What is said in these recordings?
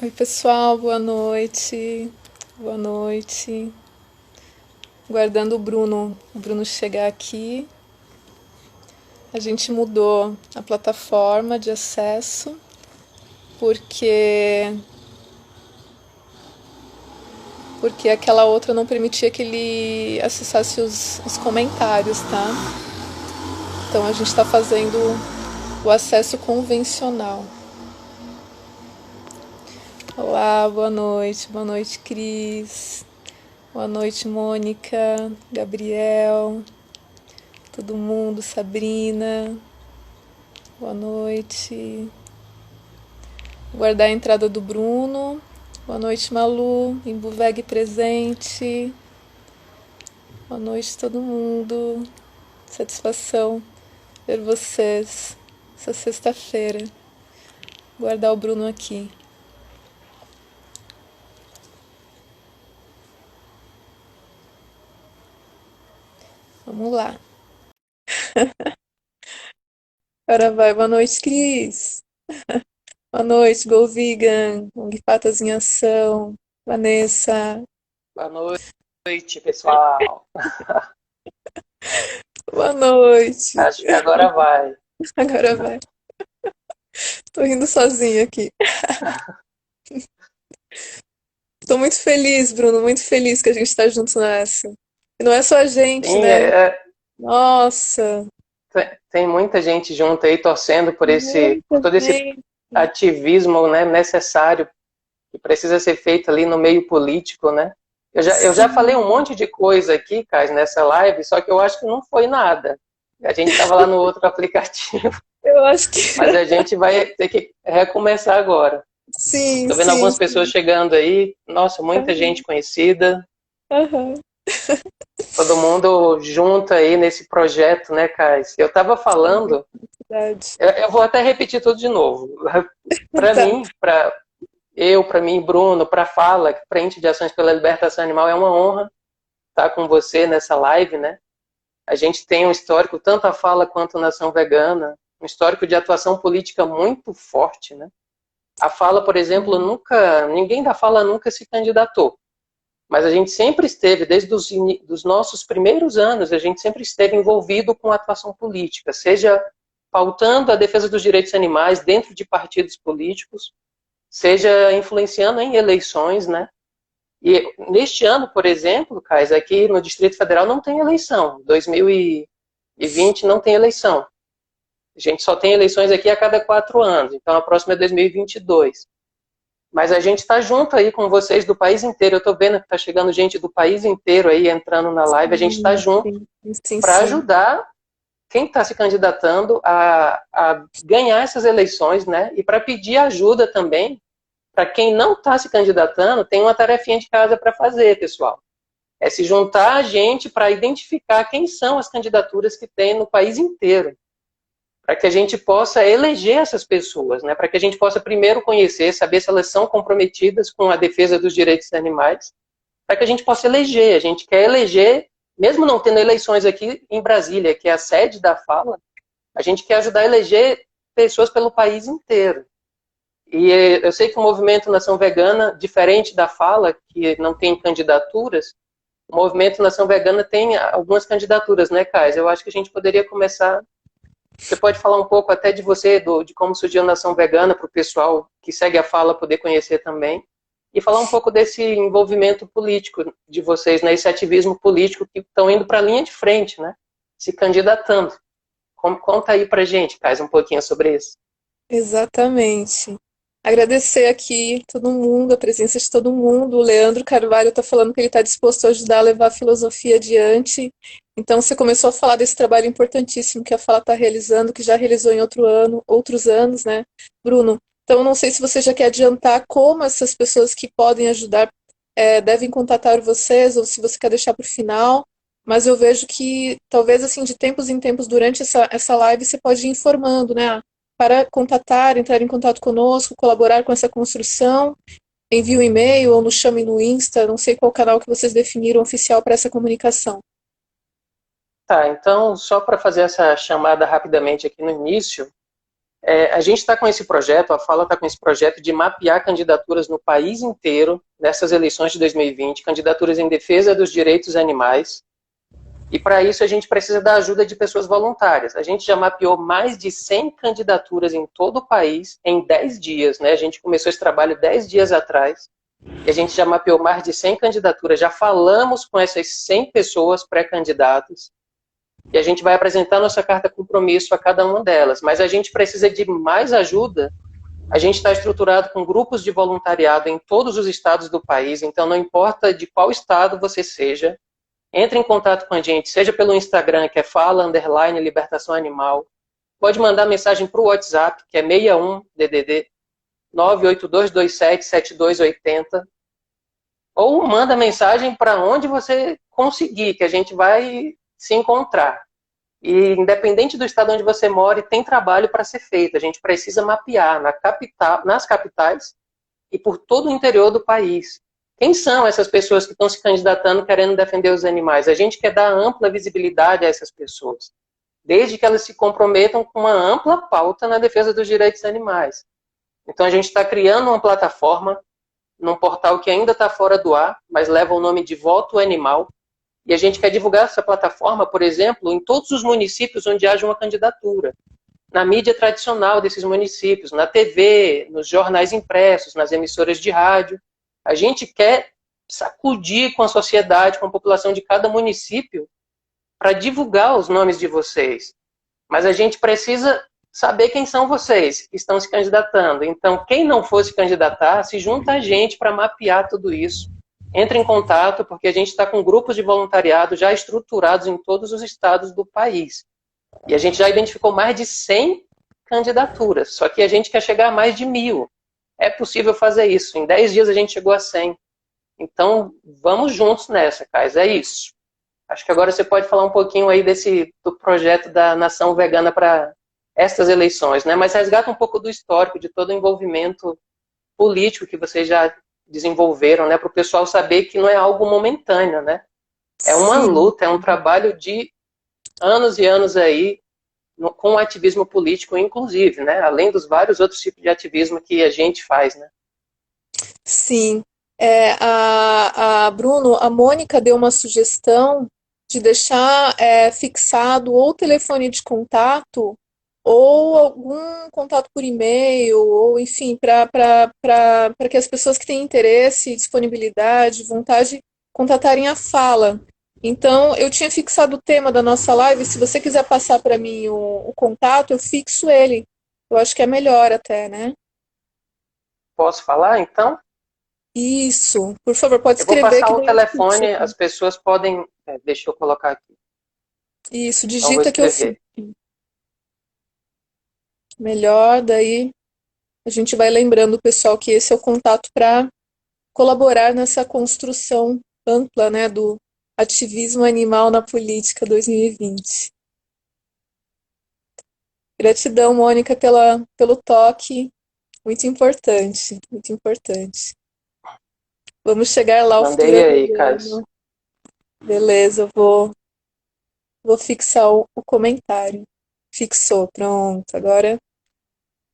Oi, pessoal, boa noite. Boa noite. Guardando o Bruno chegar aqui. A gente mudou a plataforma de acesso porque aquela outra não permitia que ele acessasse os comentários, tá? Então a gente está fazendo o acesso convencional. Olá, boa noite, Cris. Boa noite, Mônica, Gabriel, todo mundo, Sabrina. Boa noite. Guardar a entrada do Bruno. Boa noite, Malu. Imbuveg presente. Boa noite, todo mundo. Satisfação ver vocês essa sexta-feira. Guardar o Bruno aqui. Vamos lá. Agora vai. Boa noite, Cris. Boa noite, Go Vegan. Ong Patas em Ação. Vanessa. Boa noite, pessoal. Boa noite. Acho que agora vai. Agora vai. Tô rindo sozinha aqui. Tô muito feliz, Bruno. Muito feliz que a gente tá junto nessa. E não é só a gente, Sim, né? Nossa, tem muita gente junto aí torcendo por muita todo esse gente. ativismo, né, necessário que precisa ser feito ali no meio político, né? Eu já falei Sim, um monte de coisa aqui, Cas, nessa live, só que eu acho que não foi nada. A gente estava lá no outro aplicativo, eu acho que mas a gente vai ter que recomeçar agora. sim, Tô vendo sim, algumas pessoas sim. chegando aí, nossa, muita Aham, gente conhecida. aham. Todo mundo junto aí nesse projeto, né, Kais? Eu estava É muito falando, verdade. eu vou até repetir tudo de novo. Para Tá. mim, para mim, Bruno, para a Fala, Frente de Ações pela Libertação Animal, é uma honra estar com você nessa live, né? A gente tem um histórico, tanto a Fala quanto a Nação Vegana, um histórico de atuação política muito forte, né? A Fala, por exemplo, ninguém da Fala nunca se candidatou. Mas a gente sempre esteve, desde os nossos primeiros anos, a gente sempre esteve envolvido com a atuação política, seja pautando a defesa dos direitos animais dentro de partidos políticos, seja influenciando em eleições, né? E neste ano, por exemplo, Kais, aqui no Distrito Federal não tem eleição. 2020 não tem eleição. A gente só tem eleições aqui a cada 4 anos. Então a próxima é 2022. Mas a gente está junto aí com vocês do país inteiro. Eu estou vendo que está chegando gente do país inteiro aí entrando na live. A gente está Sim, junto sim, sim, para sim. ajudar quem está se candidatando a ganhar essas eleições, né? E para pedir ajuda também para quem não está se candidatando, tem uma tarefinha de casa para fazer, pessoal. É se juntar a gente para identificar quem são as candidaturas que tem no país inteiro, para que a gente possa eleger essas pessoas, né? Para que a gente possa primeiro conhecer, saber se elas são comprometidas com a defesa dos direitos dos animais, para que a gente possa eleger. A gente quer eleger, mesmo não tendo eleições aqui em Brasília, que é a sede da Fala, a gente quer ajudar a eleger pessoas pelo país inteiro. E eu sei que o movimento Nação Vegana, diferente da Fala, que não tem candidaturas, o movimento Nação Vegana tem algumas candidaturas, né, Kais? Eu acho que a gente poderia começar. Você pode falar um pouco até de você, de como surgiu a Nação Vegana, para o pessoal que segue a Fala poder conhecer também. E falar um pouco desse envolvimento político de vocês, né? Esse ativismo político que estão indo para a linha de frente, né? Se candidatando. Conta aí para gente, Kais, um pouquinho sobre isso. Exatamente. Agradecer aqui todo mundo, a presença de todo mundo. O Leandro Carvalho está falando que ele está disposto a ajudar a levar a filosofia adiante. Então, você começou a falar desse trabalho importantíssimo que a Fala está realizando, que já realizou em outros anos, né, Bruno? Então, não sei se você já quer adiantar como essas pessoas que podem ajudar devem contatar vocês, ou se você quer deixar para o final. Mas eu vejo que talvez assim de tempos em tempos durante essa live você pode ir informando, né? Para contatar, entrar em contato conosco, colaborar com essa construção, envie um e-mail ou nos chame no Insta, não sei qual canal que vocês definiram oficial para essa comunicação. Tá, então, só para fazer essa chamada rapidamente aqui no início, A gente está com esse projeto, a Fala está com esse projeto de mapear candidaturas no país inteiro nessas eleições de 2020, candidaturas em defesa dos direitos animais. E para isso a gente precisa da ajuda de pessoas voluntárias. A gente já mapeou mais de 100 candidaturas em todo o país em 10 dias, né? A gente começou esse trabalho 10 dias atrás e a gente já mapeou mais de 100 candidaturas. Já falamos com essas 100 pessoas pré-candidatas e a gente vai apresentar nossa carta compromisso a cada uma delas. Mas a gente precisa de mais ajuda. A gente está estruturado com grupos de voluntariado em todos os estados do país, então não importa de qual estado você seja, entre em contato com a gente, seja pelo Instagram, que é fala_libertação animal, pode mandar mensagem para o WhatsApp, que é 61 DDD 982277280, ou manda mensagem para onde você conseguir, que a gente vai se encontrar. E independente do estado onde você mora, tem trabalho para ser feito. A gente precisa mapear nas capitais e por todo o interior do país. Quem são essas pessoas que estão se candidatando querendo defender os animais? A gente quer dar ampla visibilidade a essas pessoas, desde que elas se comprometam com uma ampla pauta na defesa dos direitos animais. Então a gente está criando uma plataforma num portal que ainda está fora do ar, mas leva o nome de Voto Animal. E a gente quer divulgar essa plataforma, por exemplo, em todos os municípios onde haja uma candidatura. Na mídia tradicional desses municípios, na TV, nos jornais impressos, nas emissoras de rádio. A gente quer sacudir com a sociedade, com a população de cada município, para divulgar os nomes de vocês. Mas a gente precisa saber quem são vocês que estão se candidatando. Então, quem não for se candidatar, se junta a gente para mapear tudo isso. Entre em contato, porque a gente está com grupos de voluntariado já estruturados em todos os estados do país. E a gente já identificou mais de 100 candidaturas, só que a gente quer chegar a mais de 1.000. É possível fazer isso. Em 10 dias a gente chegou a 100. Então, vamos juntos nessa, Kais. É isso. Acho que agora você pode falar um pouquinho aí do projeto da Nação Vegana para estas eleições, né? Mas resgata um pouco do histórico, de todo o envolvimento político que vocês já desenvolveram, né? Para o pessoal saber que não é algo momentâneo, né? É uma Sim. luta, é um trabalho de anos e anos aí, com o ativismo político, inclusive, né? Além dos vários outros tipos de ativismo que a gente faz, né? Sim. Bruno, a Mônica deu uma sugestão de deixar fixado ou telefone de contato ou algum contato por e-mail, ou enfim, para que as pessoas que têm interesse, disponibilidade, vontade, contatarem a Fala. Então, eu tinha fixado o tema da nossa live. Se você quiser passar para mim o contato, eu fixo ele. Eu acho que é melhor até, né? Posso falar, então? Isso. Por favor, pode Eu vou escrever passar que o daí eu telefone, fixo. as pessoas podem... deixa eu colocar aqui. Isso, Então, vou digita que eu fixo. escrever. Melhor, daí a gente vai lembrando o pessoal que esse é o contato para colaborar nessa construção ampla, né, do ativismo animal na política 2020. Gratidão, Mônica, pelo toque. Muito importante, muito importante. Vamos chegar lá ao futuro Mandei aí, Cássio. ano. Beleza, vou fixar o comentário. Fixou, pronto. Agora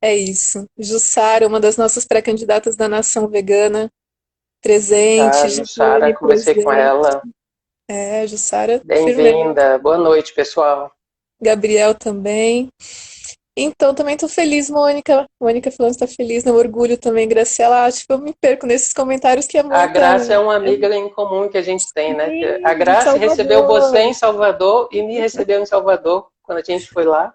é isso. Jussara, uma das nossas pré-candidatas da Nação Vegana, presente. Tá, Jussara, Gislene, conversei com presente. ela. Jussara, firmeza. Bem-vinda. Boa noite, pessoal. Gabriel também. Então, também estou feliz, Mônica. Mônica falando que está feliz, no orgulho também, Graciela. Acho que eu me perco nesses comentários que é A muita. Graça é uma amiga em comum que a gente tem, né? A Sim, de Graça recebeu você Salvador. em Salvador e me recebeu em Salvador quando a gente foi lá.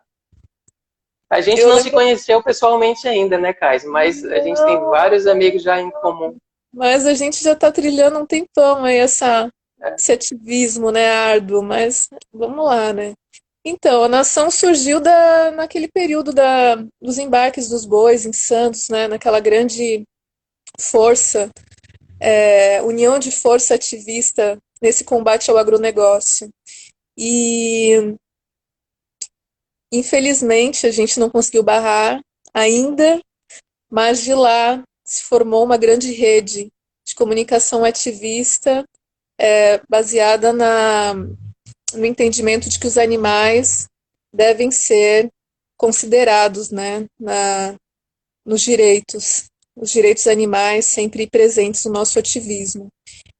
A gente Eu não se lembro. conheceu pessoalmente ainda, né, Kais? Mas a gente tem Não, vários amigos já em comum. mas a gente já está trilhando um tempão aí Né? esse ativismo, né, árduo, mas vamos lá, né? Então, a nação surgiu naquele período dos embarques dos bois em Santos, né, naquela grande força, união de força ativista nesse combate ao agronegócio. E, infelizmente, a gente não conseguiu barrar ainda, mas de lá se formou uma grande rede de comunicação ativista baseada no entendimento de que os animais devem ser considerados, né, nos direitos, os direitos animais sempre presentes no nosso ativismo.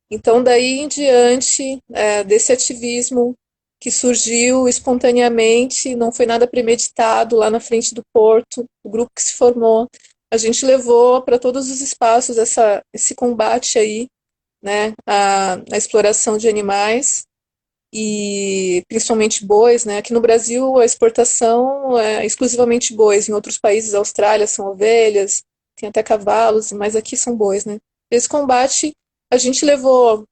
Então, daí em diante, desse ativismo que surgiu espontaneamente, não foi nada premeditado lá na frente do porto, o grupo que se formou, a gente levou para todos os espaços esse combate aí, né, a exploração de animais, e principalmente bois, né? Aqui no Brasil a exportação é exclusivamente bois, em outros países, Austrália, são ovelhas, tem até cavalos, mas aqui são bois, né? Esse combate a gente levou,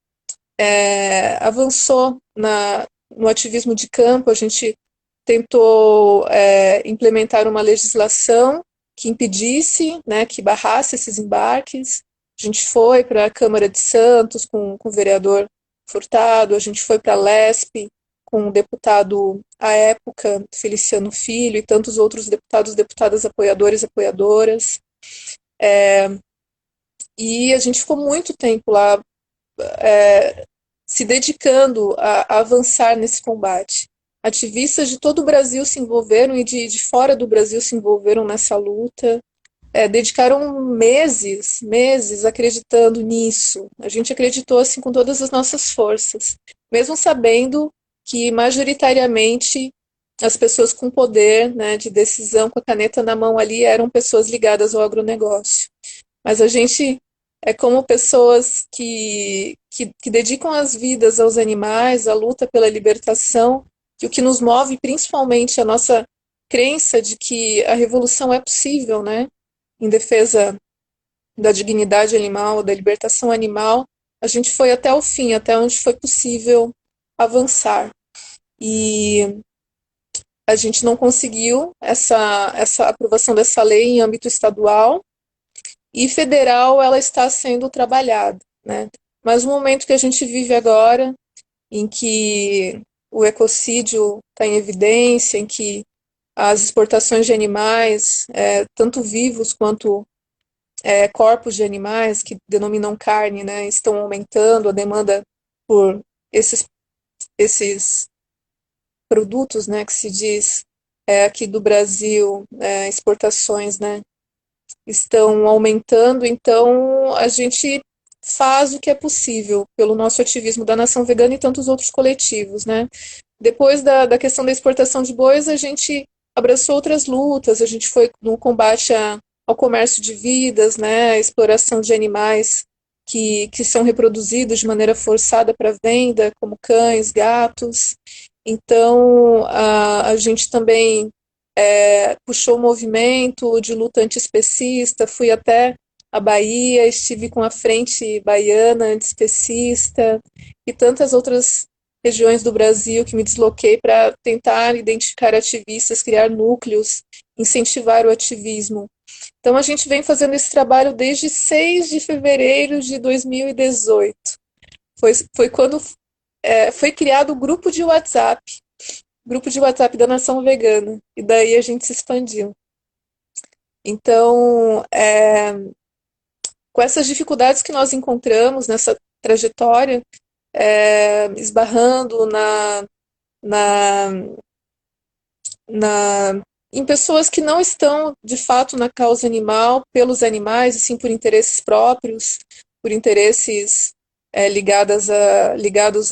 avançou no ativismo de campo, a gente tentou implementar uma legislação que impedisse, né, que barrasse esses embarques. A gente foi para a Câmara de Santos com o vereador Furtado, a gente foi para a LESP com o deputado, à época, Feliciano Filho, e tantos outros deputados, deputadas, apoiadores, apoiadoras. E a gente ficou muito tempo lá se dedicando a avançar nesse combate. Ativistas de todo o Brasil se envolveram e de fora do Brasil se envolveram nessa luta. Dedicaram meses acreditando nisso. A gente acreditou assim com todas as nossas forças, mesmo sabendo que majoritariamente as pessoas com poder, né, de decisão, com a caneta na mão ali, eram pessoas ligadas ao agronegócio. Mas a gente é como pessoas que dedicam as vidas aos animais, à luta pela libertação, que o que nos move principalmente é a nossa crença de que a revolução é possível, né? Em defesa da dignidade animal, da libertação animal, a gente foi até o fim, até onde foi possível avançar. E a gente não conseguiu essa aprovação dessa lei em âmbito estadual, e federal ela está sendo trabalhada, né? Mas o momento que a gente vive agora, em que o ecocídio está em evidência, em que as exportações de animais, tanto vivos quanto corpos de animais, que denominam carne, né, estão aumentando, a demanda por esses produtos, né, que se diz aqui do Brasil, exportações, né, estão aumentando, então a gente faz o que é possível pelo nosso ativismo da Nação Vegana e tantos outros coletivos, né. Depois da questão da exportação de bois, a gente abraçou outras lutas, a gente foi no combate ao comércio de vidas, né, a exploração de animais que são reproduzidos de maneira forçada para venda, como cães, gatos. Então, a gente também puxou o movimento de luta antiespecista, fui até a Bahia, estive com a Frente Baiana Antiespecista e tantas outras regiões do Brasil que me desloquei para tentar identificar ativistas, criar núcleos, incentivar o ativismo. Então a gente vem fazendo esse trabalho desde 6 de fevereiro de 2018. Foi quando foi criado o grupo de WhatsApp da Nação Vegana, e daí a gente se expandiu. Então, com essas dificuldades que nós encontramos nessa trajetória, esbarrando na, em pessoas que não estão, de fato, na causa animal, pelos animais, e sim por interesses próprios, por interesses ligados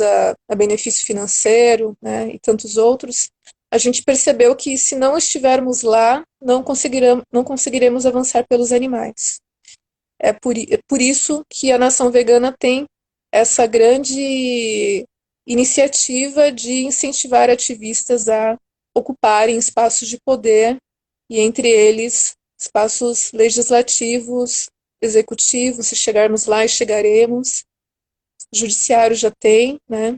a benefício financeiro, né, e tantos outros, a gente percebeu que se não estivermos lá, não conseguiremos avançar pelos animais. É por isso que a Nação Vegana tem essa grande iniciativa de incentivar ativistas a ocuparem espaços de poder, e entre eles espaços legislativos, executivos, se chegarmos lá e chegaremos, judiciário já tem, né?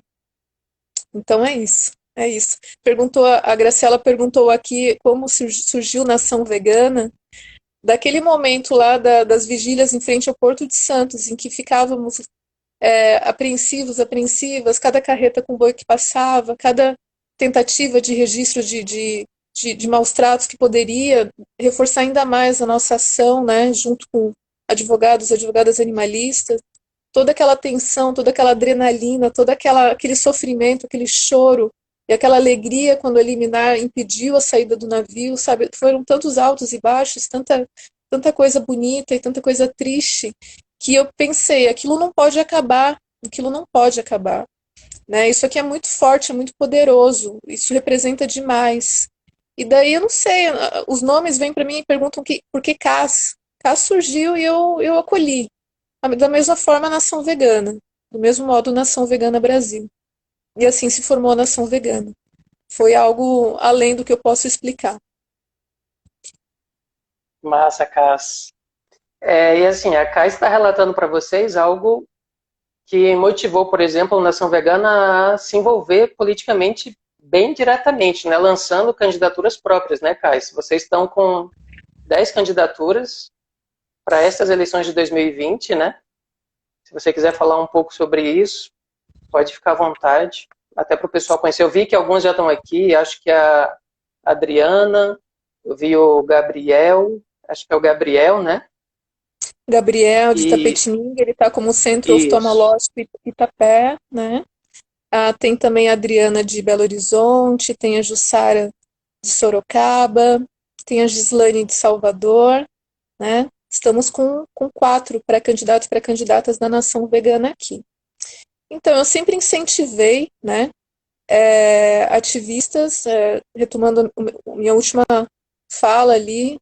Então é isso. É isso. A Graciela perguntou aqui como surgiu Nação Vegana. Daquele momento lá das vigílias em frente ao Porto de Santos, em que ficávamos apreensivas, cada carreta com boi que passava, cada tentativa de registro de maus tratos que poderia reforçar ainda mais a nossa ação, né, junto com advogadas animalistas, toda aquela tensão, toda aquela adrenalina, aquele sofrimento, aquele choro e aquela alegria quando eliminar impediu a saída do navio, sabe? Foram tantos altos e baixos, tanta coisa bonita e tanta coisa triste, que eu pensei, aquilo não pode acabar, né? Isso aqui é muito forte, é muito poderoso, isso representa demais. E daí eu não sei, os nomes vêm para mim e perguntam por que CAS? CAS surgiu e eu acolhi. Da mesma forma, a Nação Vegana. Do mesmo modo, Nação Vegana Brasil. E assim se formou a Nação Vegana. Foi algo além do que eu posso explicar. Massa, Cas. E assim, a Cas está relatando para vocês algo que motivou, por exemplo, a Nação Vegana a se envolver politicamente bem diretamente, né? Lançando candidaturas próprias, né, Cas? Vocês estão com 10 candidaturas para estas eleições de 2020, né? Se você quiser falar um pouco sobre isso, pode ficar à vontade, até para o pessoal conhecer. Eu vi que alguns já estão aqui, acho que a Adriana, eu vi o Gabriel, acho que é o Gabriel, né? Gabriel, de E Itapetininga, ele está como Centro isso, Oftalmológico Itapé, né? Tem também a Adriana de Belo Horizonte, tem a Jussara de Sorocaba, tem a Gislane de Salvador, né? Estamos com 4 pré-candidatos e pré-candidatas da Nação Vegana aqui. Então, eu sempre incentivei, né, ativistas, retomando minha última fala ali,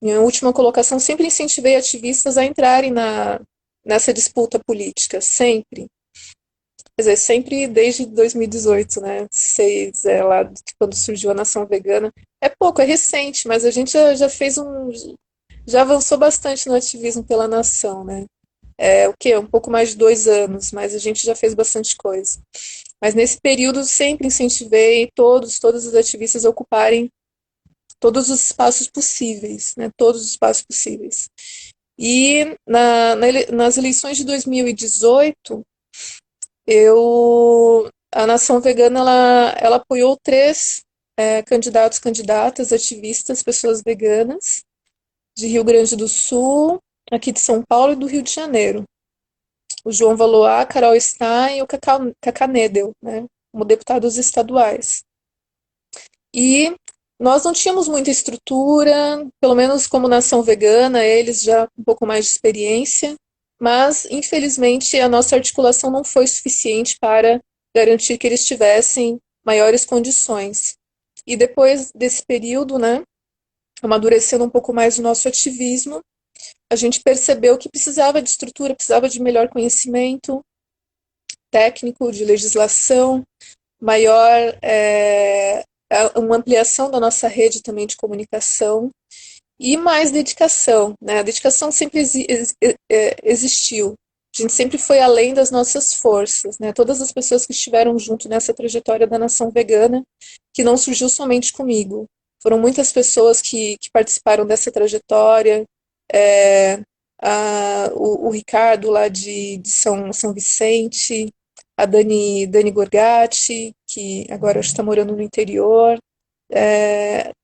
minha última colocação, sempre incentivei ativistas a entrarem nessa disputa política, sempre. Quer dizer, sempre desde 2018, né? Lá quando surgiu a Nação Vegana. É pouco, é recente, mas a gente já fez já avançou bastante no ativismo pela nação, né? O quê? Um pouco mais de 2 anos, mas a gente já fez bastante coisa. Mas nesse período sempre incentivei todos os ativistas a ocuparem todos os espaços possíveis, né? Todos os espaços possíveis. E nas eleições de 2018, a Nação Vegana ela apoiou 3 candidatos, candidatas, ativistas, pessoas veganas de Rio Grande do Sul, aqui de São Paulo e do Rio de Janeiro. O João Valois, a Carol Stein e o Cacá Nedel, né, como deputados estaduais. E nós não tínhamos muita estrutura, pelo menos como nação vegana, eles já com um pouco mais de experiência, mas infelizmente a nossa articulação não foi suficiente para garantir que eles tivessem maiores condições. E depois desse período, né, amadurecendo um pouco mais o nosso ativismo, a gente percebeu que precisava de estrutura, precisava de melhor conhecimento técnico, de legislação, maior, uma ampliação da nossa rede também de comunicação e mais dedicação, né? A dedicação sempre existiu. A gente sempre foi além das nossas forças, né? Todas as pessoas que estiveram junto nessa trajetória da Nação Vegana, que não surgiu somente comigo. Foram muitas pessoas que participaram dessa trajetória. É, o Ricardo lá de São Vicente, a Dani Gorgatti, que agora está morando no interior,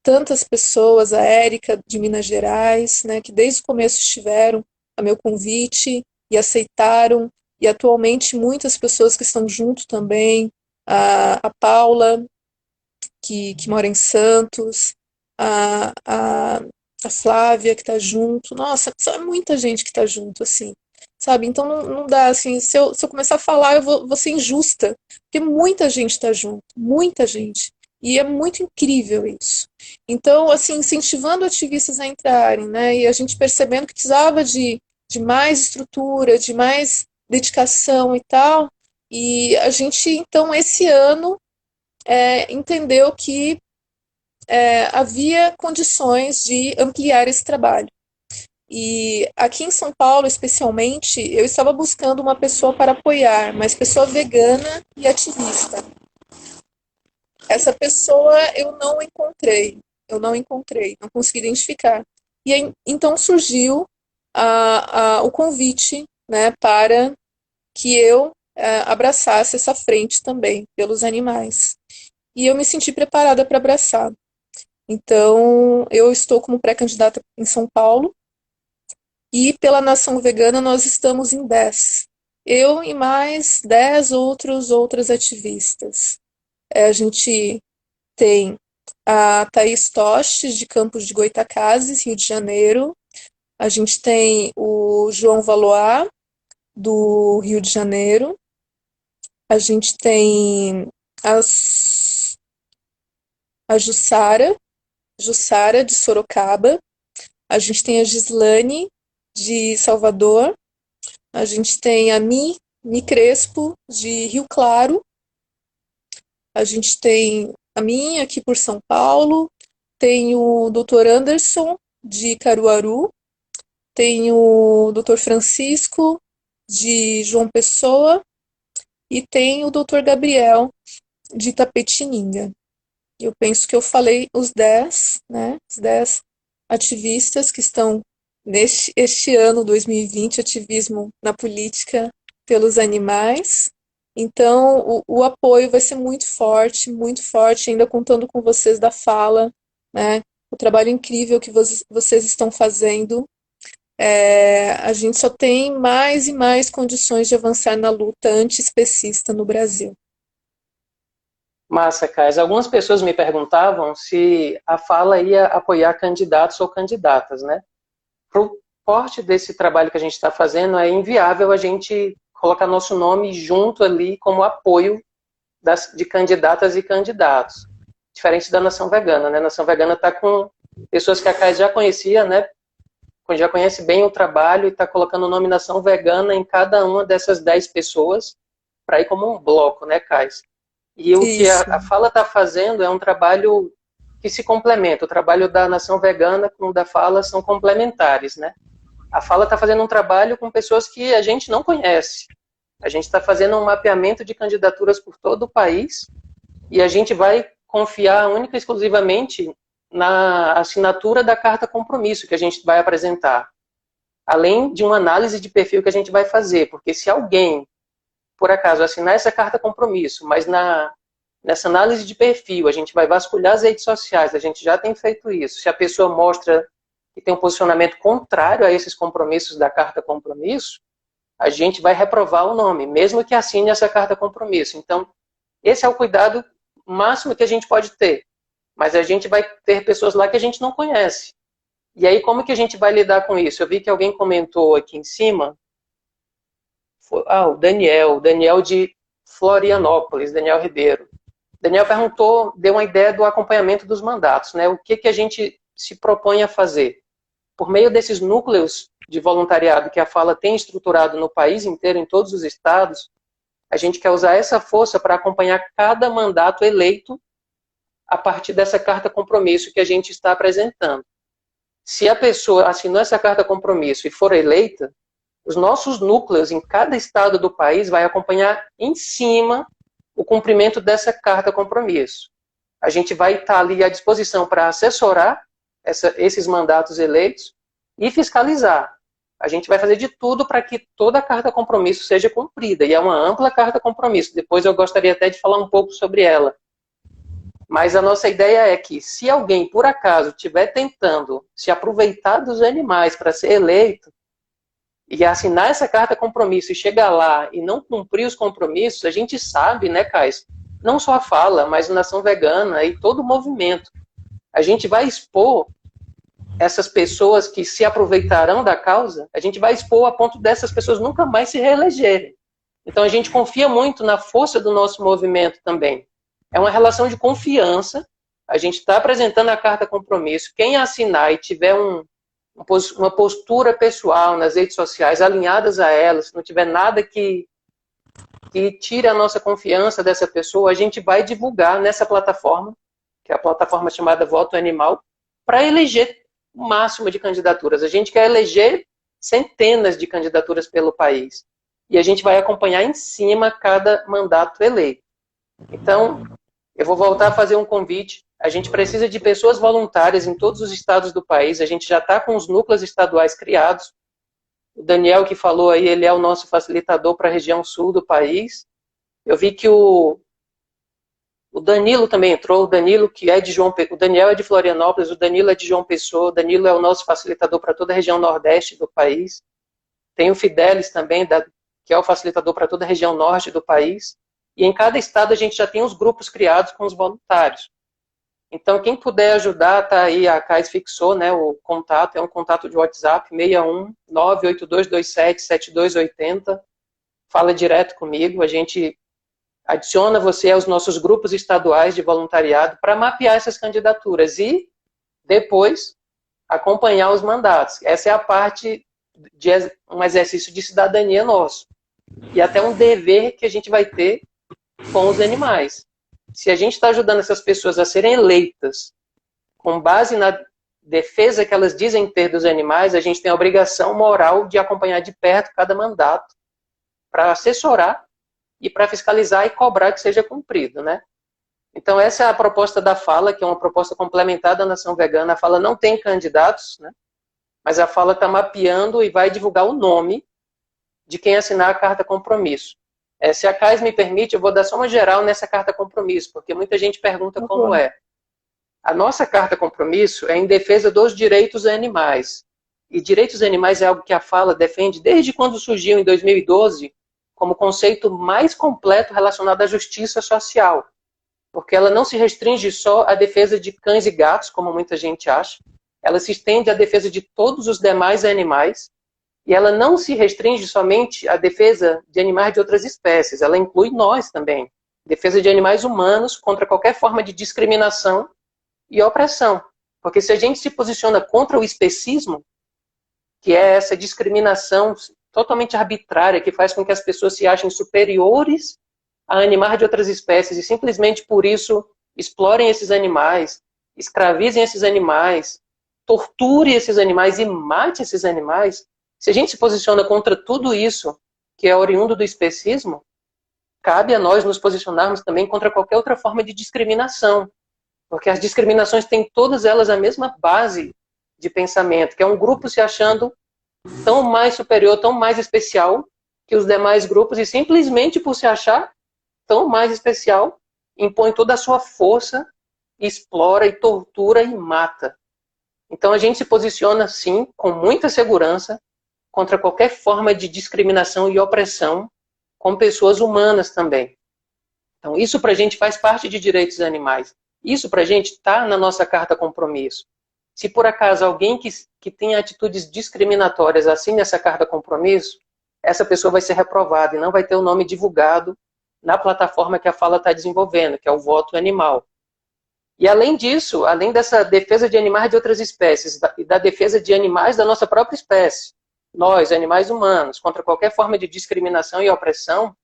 tantas pessoas, a Érica de Minas Gerais, né, que desde o começo estiveram a meu convite e aceitaram, e atualmente muitas pessoas que estão junto também, a Paula, que mora em Santos, a, a, a Flávia que está junto, nossa, é muita gente que está junto, assim, sabe? Então não dá, assim, se eu começar a falar, eu vou ser injusta, porque muita gente está junto, muita gente. E é muito incrível isso. Então, assim, incentivando ativistas a entrarem, né? E a gente percebendo que precisava de mais estrutura, de mais dedicação e tal. E a gente, então, esse ano, entendeu que havia condições de ampliar esse trabalho. E aqui em São Paulo, especialmente, eu estava buscando uma pessoa para apoiar, mas pessoa vegana e ativista. Essa pessoa eu não encontrei, não consegui identificar. E aí, então surgiu o convite, né, para que eu abraçasse essa frente também pelos animais. E eu me senti preparada para abraçar. Então, eu estou como pré-candidata em São Paulo e pela Nação Vegana nós estamos em 10. Eu e mais 10 outras ativistas. A gente tem a Thaís Toches, de Campos de Goytacazes, Rio de Janeiro. A gente tem o João Valois, do Rio de Janeiro. A gente tem as, a Jussara, de Sorocaba. A gente tem a Gislane, de Salvador. A gente tem a Mi Crespo, de Rio Claro. A gente tem a minha, aqui por São Paulo. Tem o Dr. Anderson, de Caruaru. Tem o Dr. Francisco, de João Pessoa. E tem o Dr. Gabriel, de Itapetininga. Eu penso que eu falei os 10, né? Os 10 ativistas que estão este ano, 2020, ativismo na política pelos animais. Então, o apoio vai ser muito forte, ainda contando com vocês da fala, né? O trabalho incrível que vocês estão fazendo. A gente só tem mais e mais condições de avançar na luta antiespecista no Brasil. Massa, Kais. Algumas pessoas me perguntavam se a fala ia apoiar candidatos ou candidatas, né? Para o porte desse trabalho que a gente está fazendo, é inviável a gente colocar nosso nome junto ali como apoio de candidatas e candidatos. Diferente da Nação Vegana, né? A Nação Vegana está com pessoas que a Kais já conhecia, né? Já conhece bem o trabalho e está colocando nome Nação Vegana em cada uma dessas 10 pessoas para ir como um bloco, né, Kais? E o que Isso. a fala está fazendo é um trabalho que se complementa. O trabalho da Nação Vegana com o da fala são complementares, né? A fala está fazendo um trabalho com pessoas que a gente não conhece. A gente está fazendo um mapeamento de candidaturas por todo o país e a gente vai confiar única e exclusivamente na assinatura da carta compromisso que a gente vai apresentar. Além de uma análise de perfil que a gente vai fazer, porque se alguém por acaso, assinar essa carta compromisso, mas nessa análise de perfil, a gente vai vasculhar as redes sociais, a gente já tem feito isso. Se a pessoa mostra que tem um posicionamento contrário a esses compromissos da carta compromisso, a gente vai reprovar o nome, mesmo que assine essa carta compromisso. Então, esse é o cuidado máximo que a gente pode ter. Mas a gente vai ter pessoas lá que a gente não conhece. E aí, como que a gente vai lidar com isso? Eu vi que alguém comentou aqui em cima, o Daniel de Florianópolis, Daniel Ribeiro. Daniel perguntou, deu uma ideia do acompanhamento dos mandatos, né? O que a gente se propõe a fazer? Por meio desses núcleos de voluntariado que a Fala tem estruturado no país inteiro, em todos os estados, a gente quer usar essa força para acompanhar cada mandato eleito a partir dessa carta compromisso que a gente está apresentando. Se a pessoa assinou essa carta compromisso e for eleita, os nossos núcleos em cada estado do país vai acompanhar em cima o cumprimento dessa carta compromisso. A gente vai estar ali à disposição para assessorar esses mandatos eleitos e fiscalizar. A gente vai fazer de tudo para que toda a carta compromisso seja cumprida. E é uma ampla carta compromisso. Depois eu gostaria até de falar um pouco sobre ela. Mas a nossa ideia é que, se alguém, por acaso, estiver tentando se aproveitar dos animais para ser eleito, e assinar essa carta compromisso e chegar lá e não cumprir os compromissos, a gente sabe, né, Kais? Não só a Fala, mas a Nação Vegana e todo o movimento. A gente vai expor essas pessoas que se aproveitarão da causa, a gente vai expor a ponto dessas pessoas nunca mais se reelegerem. Então a gente confia muito na força do nosso movimento também. É uma relação de confiança. A gente está apresentando a carta compromisso. Quem assinar e tiver uma postura pessoal nas redes sociais alinhadas a elas, se não tiver nada que tire a nossa confiança dessa pessoa, a gente vai divulgar nessa plataforma, que é a plataforma chamada Voto Animal, para eleger o máximo de candidaturas. A gente quer eleger centenas de candidaturas pelo país. E a gente vai acompanhar em cima cada mandato eleito. Então, eu vou voltar a fazer um convite. A gente precisa de pessoas voluntárias em todos os estados do país. A gente já está com os núcleos estaduais criados. O Daniel que falou aí, ele é o nosso facilitador para a região sul do país. Eu vi que o Danilo também entrou. O Danilo, que é de o Daniel é de Florianópolis, o Danilo é de João Pessoa. O Danilo é o nosso facilitador para toda a região nordeste do país. Tem o Fidelis também, que é o facilitador para toda a região norte do país. E em cada estado a gente já tem os grupos criados com os voluntários. Então, quem puder ajudar, tá aí, a CAIS fixou, né, o contato, é um contato de WhatsApp, 61 98227 7280. Fala direto comigo, a gente adiciona você aos nossos grupos estaduais de voluntariado para mapear essas candidaturas e depois acompanhar os mandatos. Essa é a parte de um exercício de cidadania nosso. E até um dever que a gente vai ter com os animais. Se a gente está ajudando essas pessoas a serem eleitas com base na defesa que elas dizem ter dos animais, a gente tem a obrigação moral de acompanhar de perto cada mandato para assessorar e para fiscalizar e cobrar que seja cumprido, né? Então essa é a proposta da fala, que é uma proposta complementar da Nação Vegana. A fala não tem candidatos, né? Mas a fala está mapeando e vai divulgar o nome de quem assinar a carta compromisso. Se a CAIS me permite, eu vou dar só uma geral nessa carta compromisso, porque muita gente pergunta como é. A nossa carta compromisso é em defesa dos direitos animais. E direitos animais é algo que a fala defende desde quando surgiu em 2012 como conceito mais completo relacionado à justiça social. Porque ela não se restringe só à defesa de cães e gatos, como muita gente acha. Ela se estende à defesa de todos os demais animais. E ela não se restringe somente à defesa de animais de outras espécies, ela inclui nós também. Defesa de animais humanos contra qualquer forma de discriminação e opressão. Porque se a gente se posiciona contra o especismo, que é essa discriminação totalmente arbitrária, que faz com que as pessoas se achem superiores a animais de outras espécies e simplesmente por isso explorem esses animais, escravizem esses animais, torturem esses animais e matem esses animais, se a gente se posiciona contra tudo isso, que é oriundo do especismo, cabe a nós nos posicionarmos também contra qualquer outra forma de discriminação. Porque as discriminações têm todas elas a mesma base de pensamento, que é um grupo se achando tão mais superior, tão mais especial que os demais grupos, e simplesmente por se achar tão mais especial, impõe toda a sua força, explora e tortura e mata. Então a gente se posiciona, sim, com muita segurança, contra qualquer forma de discriminação e opressão com pessoas humanas também. Então, isso para a gente faz parte de direitos animais. Isso para a gente está na nossa carta compromisso. Se por acaso alguém que tem atitudes discriminatórias assine essa carta compromisso, essa pessoa vai ser reprovada e não vai ter o nome divulgado na plataforma que a fala está desenvolvendo, que é o Voto Animal. E além disso, além dessa defesa de animais de outras espécies e da defesa de animais da nossa própria espécie, nós, animais humanos, contra qualquer forma de discriminação e opressão,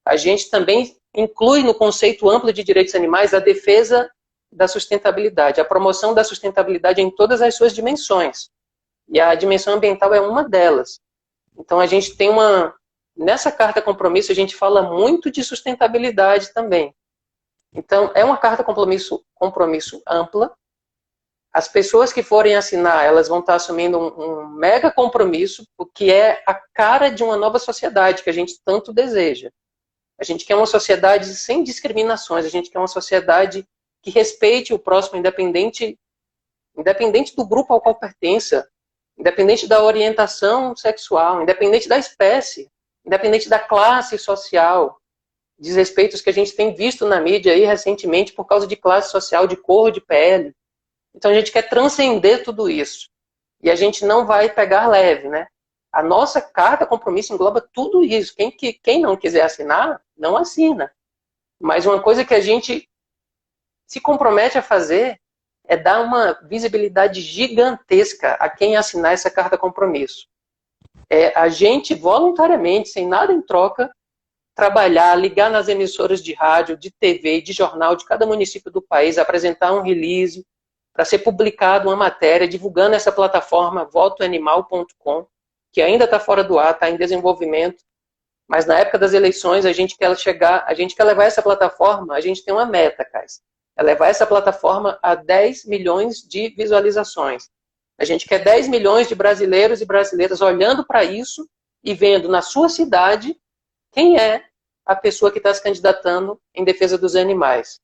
a gente também inclui no conceito amplo de direitos animais a defesa da sustentabilidade, a promoção da sustentabilidade em todas as suas dimensões. E a dimensão ambiental é uma delas. Então a gente tem nessa carta compromisso a gente fala muito de sustentabilidade também. Então é uma carta compromisso ampla. As pessoas que forem assinar, elas vão estar assumindo um mega compromisso, o que é a cara de uma nova sociedade que a gente tanto deseja. A gente quer uma sociedade sem discriminações, a gente quer uma sociedade que respeite o próximo, independente do grupo ao qual pertença, independente da orientação sexual, independente da espécie, independente da classe social, desrespeitos que a gente tem visto na mídia aí recentemente por causa de classe social, de cor de pele. Então a gente quer transcender tudo isso. E a gente não vai pegar leve, né? A nossa carta compromisso engloba tudo isso. Quem não quiser assinar, não assina. Mas uma coisa que a gente se compromete a fazer é dar uma visibilidade gigantesca a quem assinar essa carta compromisso. É a gente voluntariamente, sem nada em troca, trabalhar, ligar nas emissoras de rádio, de TV, de jornal de cada município do país, apresentar um release, para ser publicado uma matéria divulgando essa plataforma votoanimal.com, que ainda está fora do ar, está em desenvolvimento, mas na época das eleições a gente quer levar essa plataforma, a gente tem uma meta, Cais, é levar essa plataforma a 10 milhões de visualizações. A gente quer 10 milhões de brasileiros e brasileiras olhando para isso e vendo na sua cidade quem é a pessoa que está se candidatando em defesa dos animais.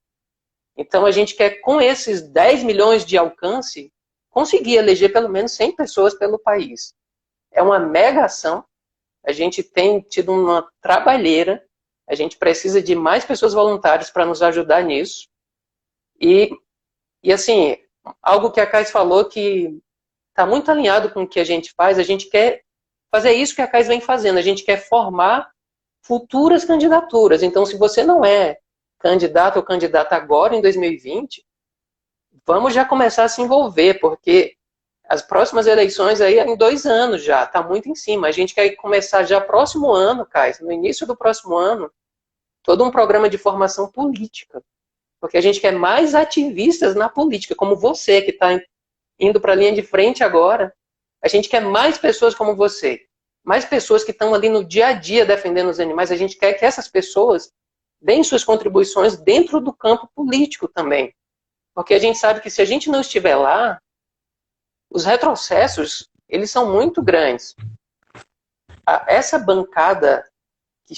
Então a gente quer, com esses 10 milhões de alcance, conseguir eleger pelo menos 100 pessoas pelo país. É uma mega ação. A gente tem tido uma trabalheira, A gente precisa de mais pessoas voluntárias para nos ajudar nisso. E assim, algo que a Cais falou que está muito alinhado com o que a gente faz, a gente quer fazer isso que a Cais vem fazendo, a gente quer formar futuras candidaturas. Então, se você não é candidato ou candidata agora, em 2020, vamos já começar a se envolver, porque as próximas eleições aí é em 2 anos já, está muito em cima. A gente quer começar já próximo ano, Cais, no início do próximo ano, todo um programa de formação política. Porque a gente quer mais ativistas na política, como você, que está indo para a linha de frente agora. A gente quer mais pessoas como você. Mais pessoas que estão ali no dia a dia defendendo os animais. A gente quer que essas pessoas deem suas contribuições dentro do campo político também. Porque a gente sabe que se a gente não estiver lá, os retrocessos, eles são muito grandes. Essa bancada que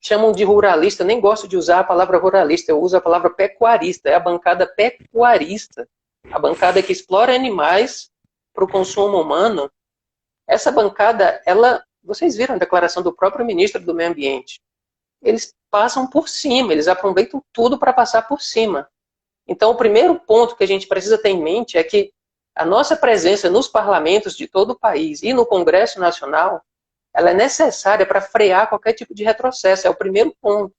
chamam de ruralista, nem gosto de usar a palavra ruralista, eu uso a palavra pecuarista, é a bancada pecuarista, a bancada que explora animais para o consumo humano. Essa bancada, vocês viram a declaração do próprio ministro do Meio Ambiente, eles passam por cima, eles aproveitam tudo para passar por cima. Então, o primeiro ponto que a gente precisa ter em mente é que a nossa presença nos parlamentos de todo o país e no Congresso Nacional, ela é necessária para frear qualquer tipo de retrocesso. É o primeiro ponto.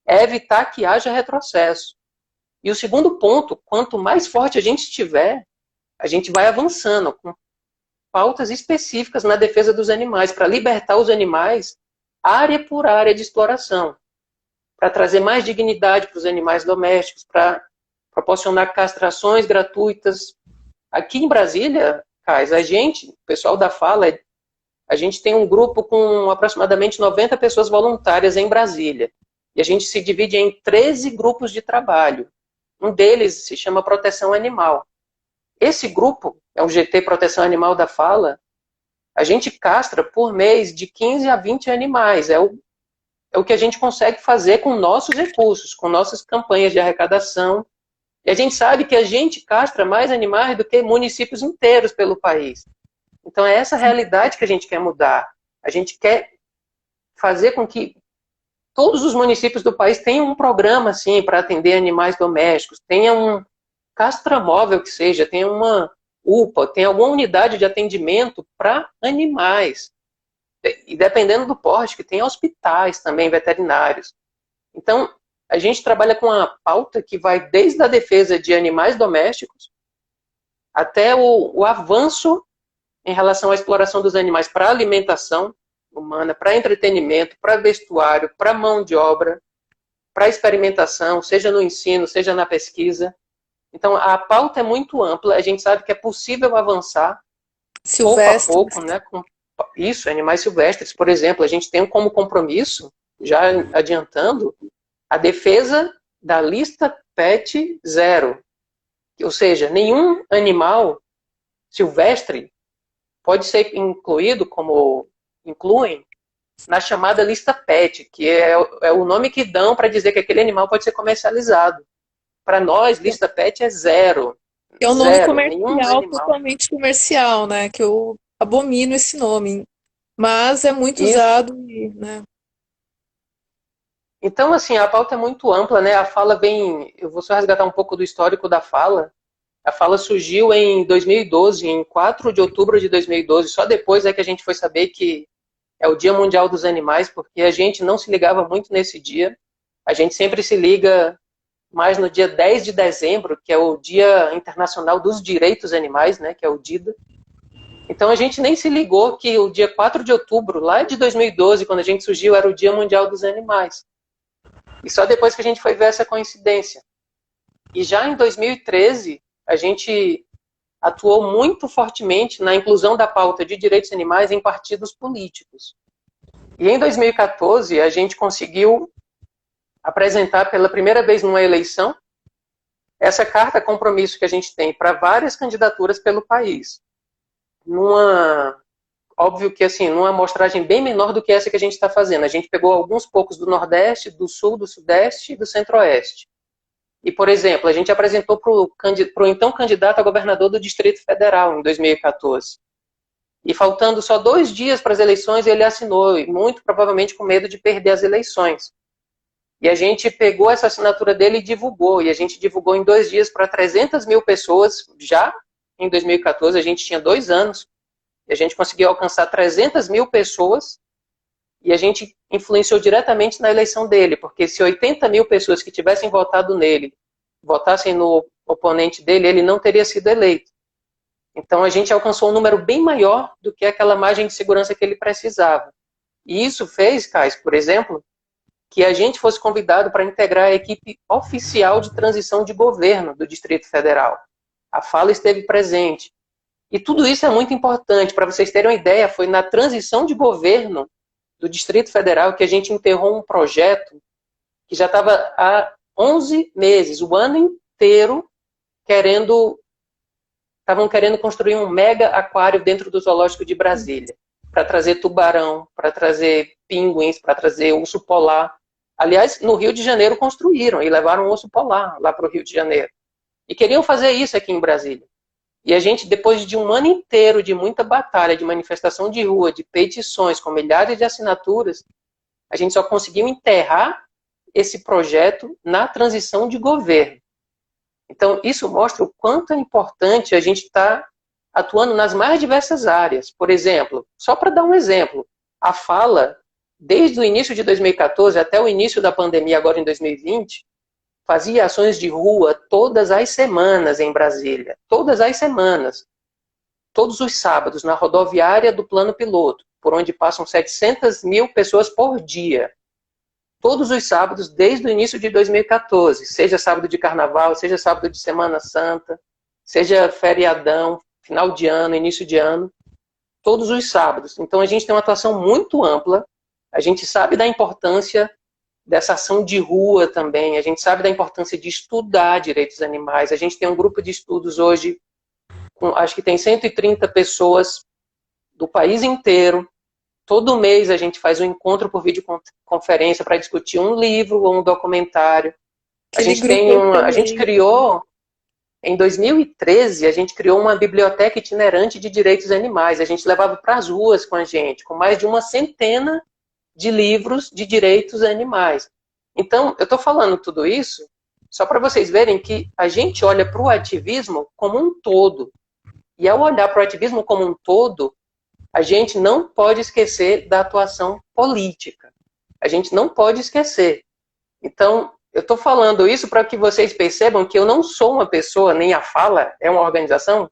É evitar que haja retrocesso. E o segundo ponto, quanto mais forte a gente estiver, a gente vai avançando com pautas específicas na defesa dos animais, para libertar os animais área por área de exploração, para trazer mais dignidade para os animais domésticos, para proporcionar castrações gratuitas. Aqui em Brasília, Cais, o pessoal da Fala, a gente tem um grupo com aproximadamente 90 pessoas voluntárias em Brasília. E a gente se divide em 13 grupos de trabalho. Um deles se chama Proteção Animal. Esse grupo, é o GT Proteção Animal da Fala, a gente castra por mês de 15 a 20 animais. É o que a gente consegue fazer com nossos recursos, com nossas campanhas de arrecadação. E a gente sabe que a gente castra mais animais do que municípios inteiros pelo país. Então, é essa realidade que a gente quer mudar. A gente quer fazer com que todos os municípios do país tenham um programa, assim, para atender animais domésticos, tenha um castramóvel que seja, tenha uma UPA, tenha alguma unidade de atendimento para animais. E dependendo do porte, que tenha hospitais também veterinários. Então, a gente trabalha com uma pauta que vai desde a defesa de animais domésticos até o avanço em relação à exploração dos animais para alimentação humana, para entretenimento, para vestuário, para mão de obra, para experimentação, seja no ensino, seja na pesquisa. Então, a pauta é muito ampla, a gente sabe que é possível avançar Silvestre. pouco a pouco, né? Com isso, animais silvestres, por exemplo, a gente tem como compromisso, já adiantando, a defesa da lista PET 0. Ou seja, nenhum animal silvestre pode ser incluído, como incluem, na chamada lista PET, que é o nome que dão para dizer que aquele animal pode ser comercializado. Para nós, lista PET é 0. É um nome Nenhum comercial, animal. totalmente comercial, né? Que eu abomino esse nome. Mas é muito Isso. usado, né? Então, assim, a pauta é muito ampla, né? A fala vem... Eu vou só resgatar um pouco do histórico da fala. A fala surgiu em 2012, em 4 de outubro de 2012. Só depois é que a gente foi saber que é o Dia Mundial dos Animais, porque a gente não se ligava muito nesse dia. A gente sempre se liga mais no dia 10 de dezembro, que é o Dia Internacional dos Direitos Animais, né? Que é o DIDA. Então a gente nem se ligou que o dia 4 de outubro, lá de 2012, quando a gente surgiu, era o Dia Mundial dos Animais. E só depois que a gente foi ver essa coincidência. E já em 2013, a gente atuou muito fortemente na inclusão da pauta de direitos animais em partidos políticos. E em 2014, a gente conseguiu apresentar pela primeira vez numa eleição essa carta compromisso que a gente tem para várias candidaturas pelo país. Óbvio que assim, numa amostragem bem menor do que essa que a gente está fazendo. A gente pegou alguns poucos do Nordeste, do Sul, do Sudeste e do Centro-Oeste. E, por exemplo, a gente apresentou para o então candidato a governador do Distrito Federal, em 2014. E faltando só 2 dias para as eleições, ele assinou, e muito provavelmente com medo de perder as eleições. E a gente pegou essa assinatura dele e divulgou. E a gente divulgou em 2 dias para 300 mil pessoas. Já em 2014, a gente tinha 2 anos. E a gente conseguiu alcançar 300 mil pessoas. E a gente influenciou diretamente na eleição dele. Porque se 80 mil pessoas que tivessem votado nele votassem no oponente dele, ele não teria sido eleito. Então a gente alcançou um número bem maior do que aquela margem de segurança que ele precisava. E isso fez, Cais, por exemplo, que a gente fosse convidado para integrar a equipe oficial de transição de governo do Distrito Federal. A fala esteve presente. E tudo isso é muito importante. Para vocês terem uma ideia, foi na transição de governo do Distrito Federal que a gente enterrou um projeto que já estava há 11 meses, o ano inteiro, estavam querendo construir um mega aquário dentro do zoológico de Brasília, para trazer tubarão, para trazer pinguins, para trazer urso polar. Aliás, no Rio de Janeiro construíram e levaram um urso polar lá para o Rio de Janeiro. E queriam fazer isso aqui em Brasília. E a gente, depois de um ano inteiro de muita batalha, de manifestação de rua, de petições com milhares de assinaturas, a gente só conseguiu enterrar esse projeto na transição de governo. Então, isso mostra o quanto é importante a gente estar atuando nas mais diversas áreas. Por exemplo, só para dar um exemplo, a fala, desde o início de 2014 até o início da pandemia, agora em 2020, fazia ações de rua todas as semanas em Brasília. Todas as semanas. Todos os sábados, na rodoviária do Plano Piloto, por onde passam 700 mil pessoas por dia. Todos os sábados, desde o início de 2014, seja sábado de carnaval, seja sábado de Semana Santa, seja feriadão, final de ano, início de ano, todos os sábados. Então a gente tem uma atuação muito ampla, a gente sabe da importância dessa ação de rua também, a gente sabe da importância de estudar direitos animais, a gente tem um grupo de estudos hoje, acho que tem 130 pessoas do país inteiro. Todo mês a gente faz um encontro por videoconferência para discutir um livro ou um documentário. A gente criou, em 2013, a gente criou uma biblioteca itinerante de direitos animais. A gente levava para as ruas com a gente, com mais de 100 de livros de direitos animais. Então, eu estou falando tudo isso só para vocês verem que a gente olha para o ativismo como um todo. E ao olhar para o ativismo como um todo, a gente não pode esquecer da atuação política. A gente não pode esquecer. Então, eu estou falando isso para que vocês percebam que eu não sou uma pessoa, nem a Fala é uma organização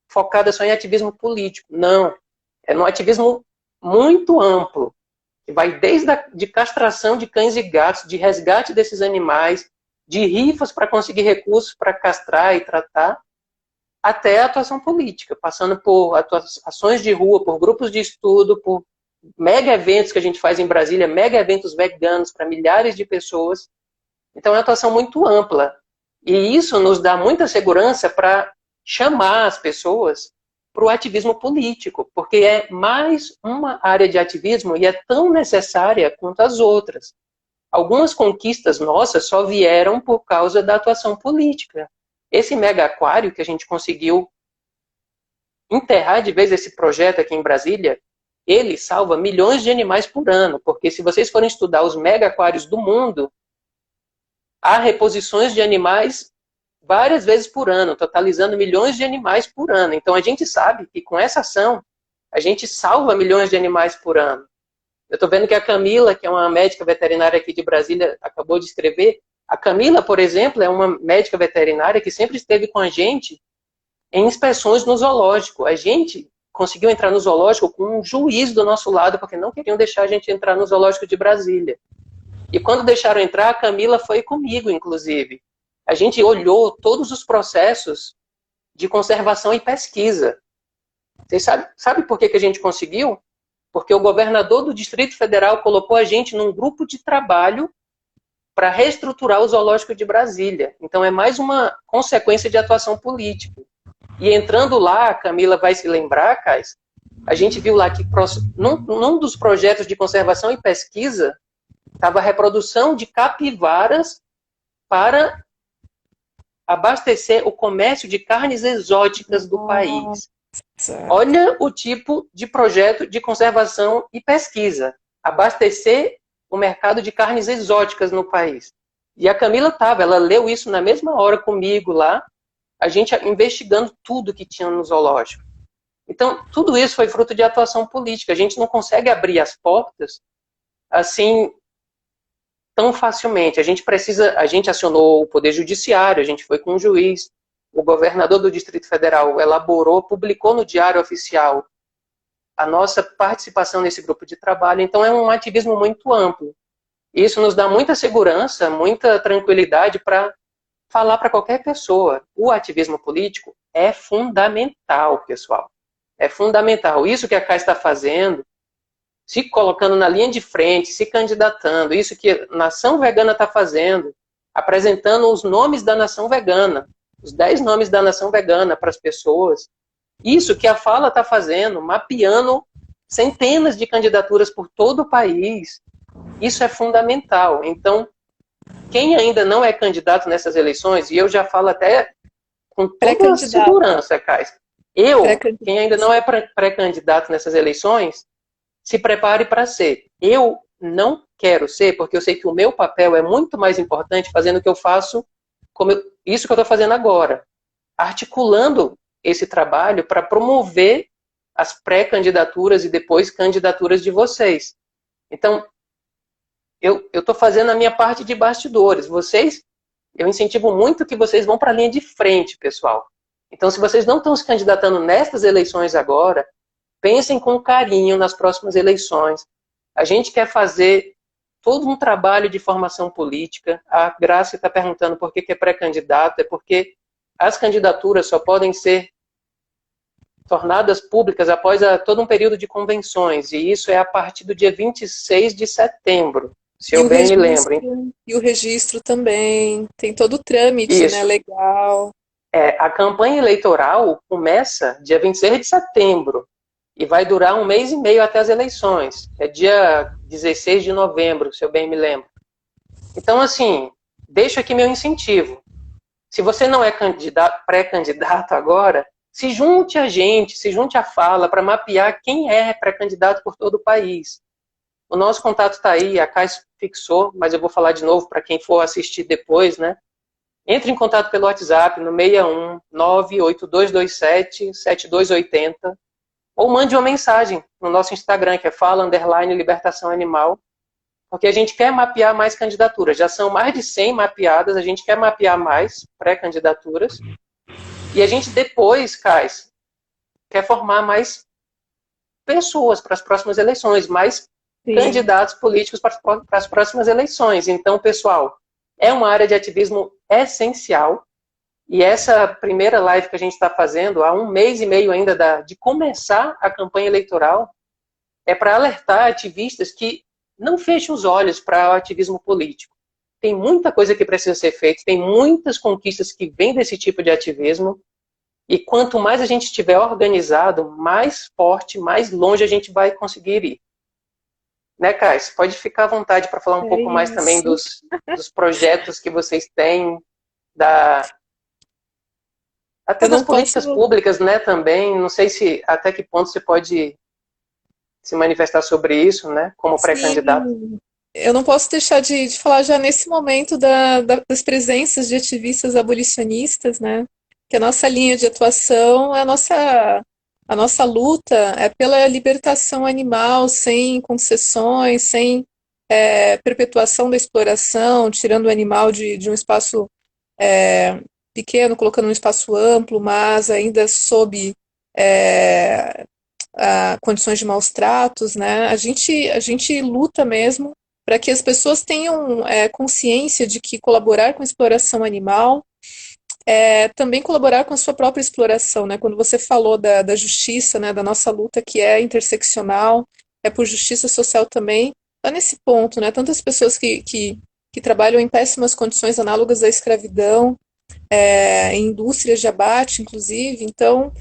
focada só em ativismo político. Não. É um ativismo muito amplo, que vai desde de castração de cães e gatos, de resgate desses animais, de rifas para conseguir recursos para castrar e tratar, até a atuação política, passando por ações de rua, por grupos de estudo, por mega eventos que a gente faz em Brasília, mega eventos veganos para milhares de pessoas. Então é uma atuação muito ampla. E isso nos dá muita segurança para chamar as pessoas para o ativismo político, porque é mais uma área de ativismo e é tão necessária quanto as outras. Algumas conquistas nossas só vieram por causa da atuação política. Esse mega aquário que a gente conseguiu enterrar de vez esse projeto aqui em Brasília, ele salva milhões de animais por ano, porque se vocês forem estudar os mega aquários do mundo, há reposições de animais várias vezes por ano, totalizando milhões de animais por ano. Então a gente sabe que com essa ação, a gente salva milhões de animais por ano. Eu estou vendo que a Camila, que é uma médica veterinária aqui de Brasília, acabou de escrever. A Camila, por exemplo, é uma médica veterinária que sempre esteve com a gente em inspeções no zoológico. A gente conseguiu entrar no zoológico com um juiz do nosso lado, porque não queriam deixar a gente entrar no zoológico de Brasília. E quando deixaram entrar, a Camila foi comigo, inclusive. A gente olhou todos os processos de conservação e pesquisa. Vocês sabem por que a gente conseguiu? Porque o governador do Distrito Federal colocou a gente num grupo de trabalho para reestruturar o zoológico de Brasília. Então é mais uma consequência de atuação política. E entrando lá, a Camila vai se lembrar, Cais, a gente viu lá que num dos projetos de conservação e pesquisa estava a reprodução de capivaras para abastecer o comércio de carnes exóticas do país. Olha o tipo de projeto de conservação e pesquisa. Abastecer o mercado de carnes exóticas no país. E a Camila estava, ela leu isso na mesma hora comigo lá, a gente investigando tudo que tinha no zoológico. Então, tudo isso foi fruto de atuação política. A gente não consegue abrir as portas assim tão facilmente. A gente acionou o Poder Judiciário, a gente foi com o juiz, o governador do Distrito Federal elaborou, publicou no Diário Oficial a nossa participação nesse grupo de trabalho. Então, é um ativismo muito amplo. Isso nos dá muita segurança, muita tranquilidade para falar para qualquer pessoa. O ativismo político é fundamental, pessoal. É fundamental. Isso que a CAI está fazendo, se colocando na linha de frente, se candidatando, isso que a Nação Vegana está fazendo, apresentando os nomes da Nação Vegana, os 10 nomes da Nação Vegana para as pessoas. Isso que a Fala está fazendo, mapeando centenas de candidaturas por todo o país. Isso é fundamental. Então, quem ainda não é candidato nessas eleições, e eu já falo até com toda a segurança, Caio, quem ainda não é pré-candidato nessas eleições, se prepare para ser. Eu não quero ser, porque eu sei que o meu papel é muito mais importante fazendo o que eu faço, isso que eu estou fazendo agora, articulando esse trabalho para promover as pré-candidaturas e depois candidaturas de vocês. Então, eu estou fazendo a minha parte de bastidores. Eu incentivo muito que vocês vão para a linha de frente, pessoal. Então, se vocês não estão se candidatando nestas eleições agora, pensem com carinho nas próximas eleições. A gente quer fazer todo um trabalho de formação política. A Graça está perguntando por que é pré-candidato, é porque as candidaturas só podem ser tornadas públicas após todo um período de convenções, e isso é a partir do dia 26 de setembro, se eu bem me lembro. E o registro também, tem todo o trâmite, né, legal. A campanha eleitoral começa dia 26 de setembro, e vai durar 1 mês e meio até as eleições. É dia 16 de novembro, se eu bem me lembro. Então, assim, deixo aqui meu incentivo. Se você não é pré-candidato agora, se junte a gente, se junte à Fala para mapear quem é pré-candidato por todo o país. O nosso contato está aí, a CAIS fixou, mas eu vou falar de novo para quem for assistir depois, né? Entre em contato pelo WhatsApp no 61 98227 7280 ou mande uma mensagem no nosso Instagram, que é Fala_Libertação Animal, porque a gente quer mapear mais candidaturas. Já são mais de 100 mapeadas, a gente quer mapear mais pré-candidaturas. E a gente depois, Cais, quer formar mais pessoas para as próximas eleições, mais candidatos políticos para as próximas eleições. Então, pessoal, é uma área de ativismo essencial. E essa primeira live que a gente está fazendo, há 1 mês e meio ainda de começar a campanha eleitoral, é para alertar ativistas que não fechem os olhos para o ativismo político. Tem muita coisa que precisa ser feita, tem muitas conquistas que vêm desse tipo de ativismo, e quanto mais a gente estiver organizado, mais forte, mais longe a gente vai conseguir ir. Né, Cais? Pode ficar à vontade para falar um pouco mais também dos projetos que vocês têm, até das políticas públicas, né, também. Não sei até que ponto você pode se manifestar sobre isso, né, como pré-candidato. Eu não posso deixar de falar já nesse momento das presenças de ativistas abolicionistas, né, que a nossa linha de atuação, a nossa luta é pela libertação animal, sem concessões, sem perpetuação da exploração, tirando o animal de um espaço pequeno, colocando um espaço amplo, mas ainda sob condições de maus tratos, né? A gente luta mesmo para que as pessoas tenham consciência de que colaborar com a exploração animal é também colaborar com a sua própria exploração, né? Quando você falou da justiça, né, da nossa luta que é interseccional, é por justiça social também, está nesse ponto, né? Tantas pessoas que trabalham em péssimas condições análogas à escravidão, em indústrias de abate, inclusive. Então,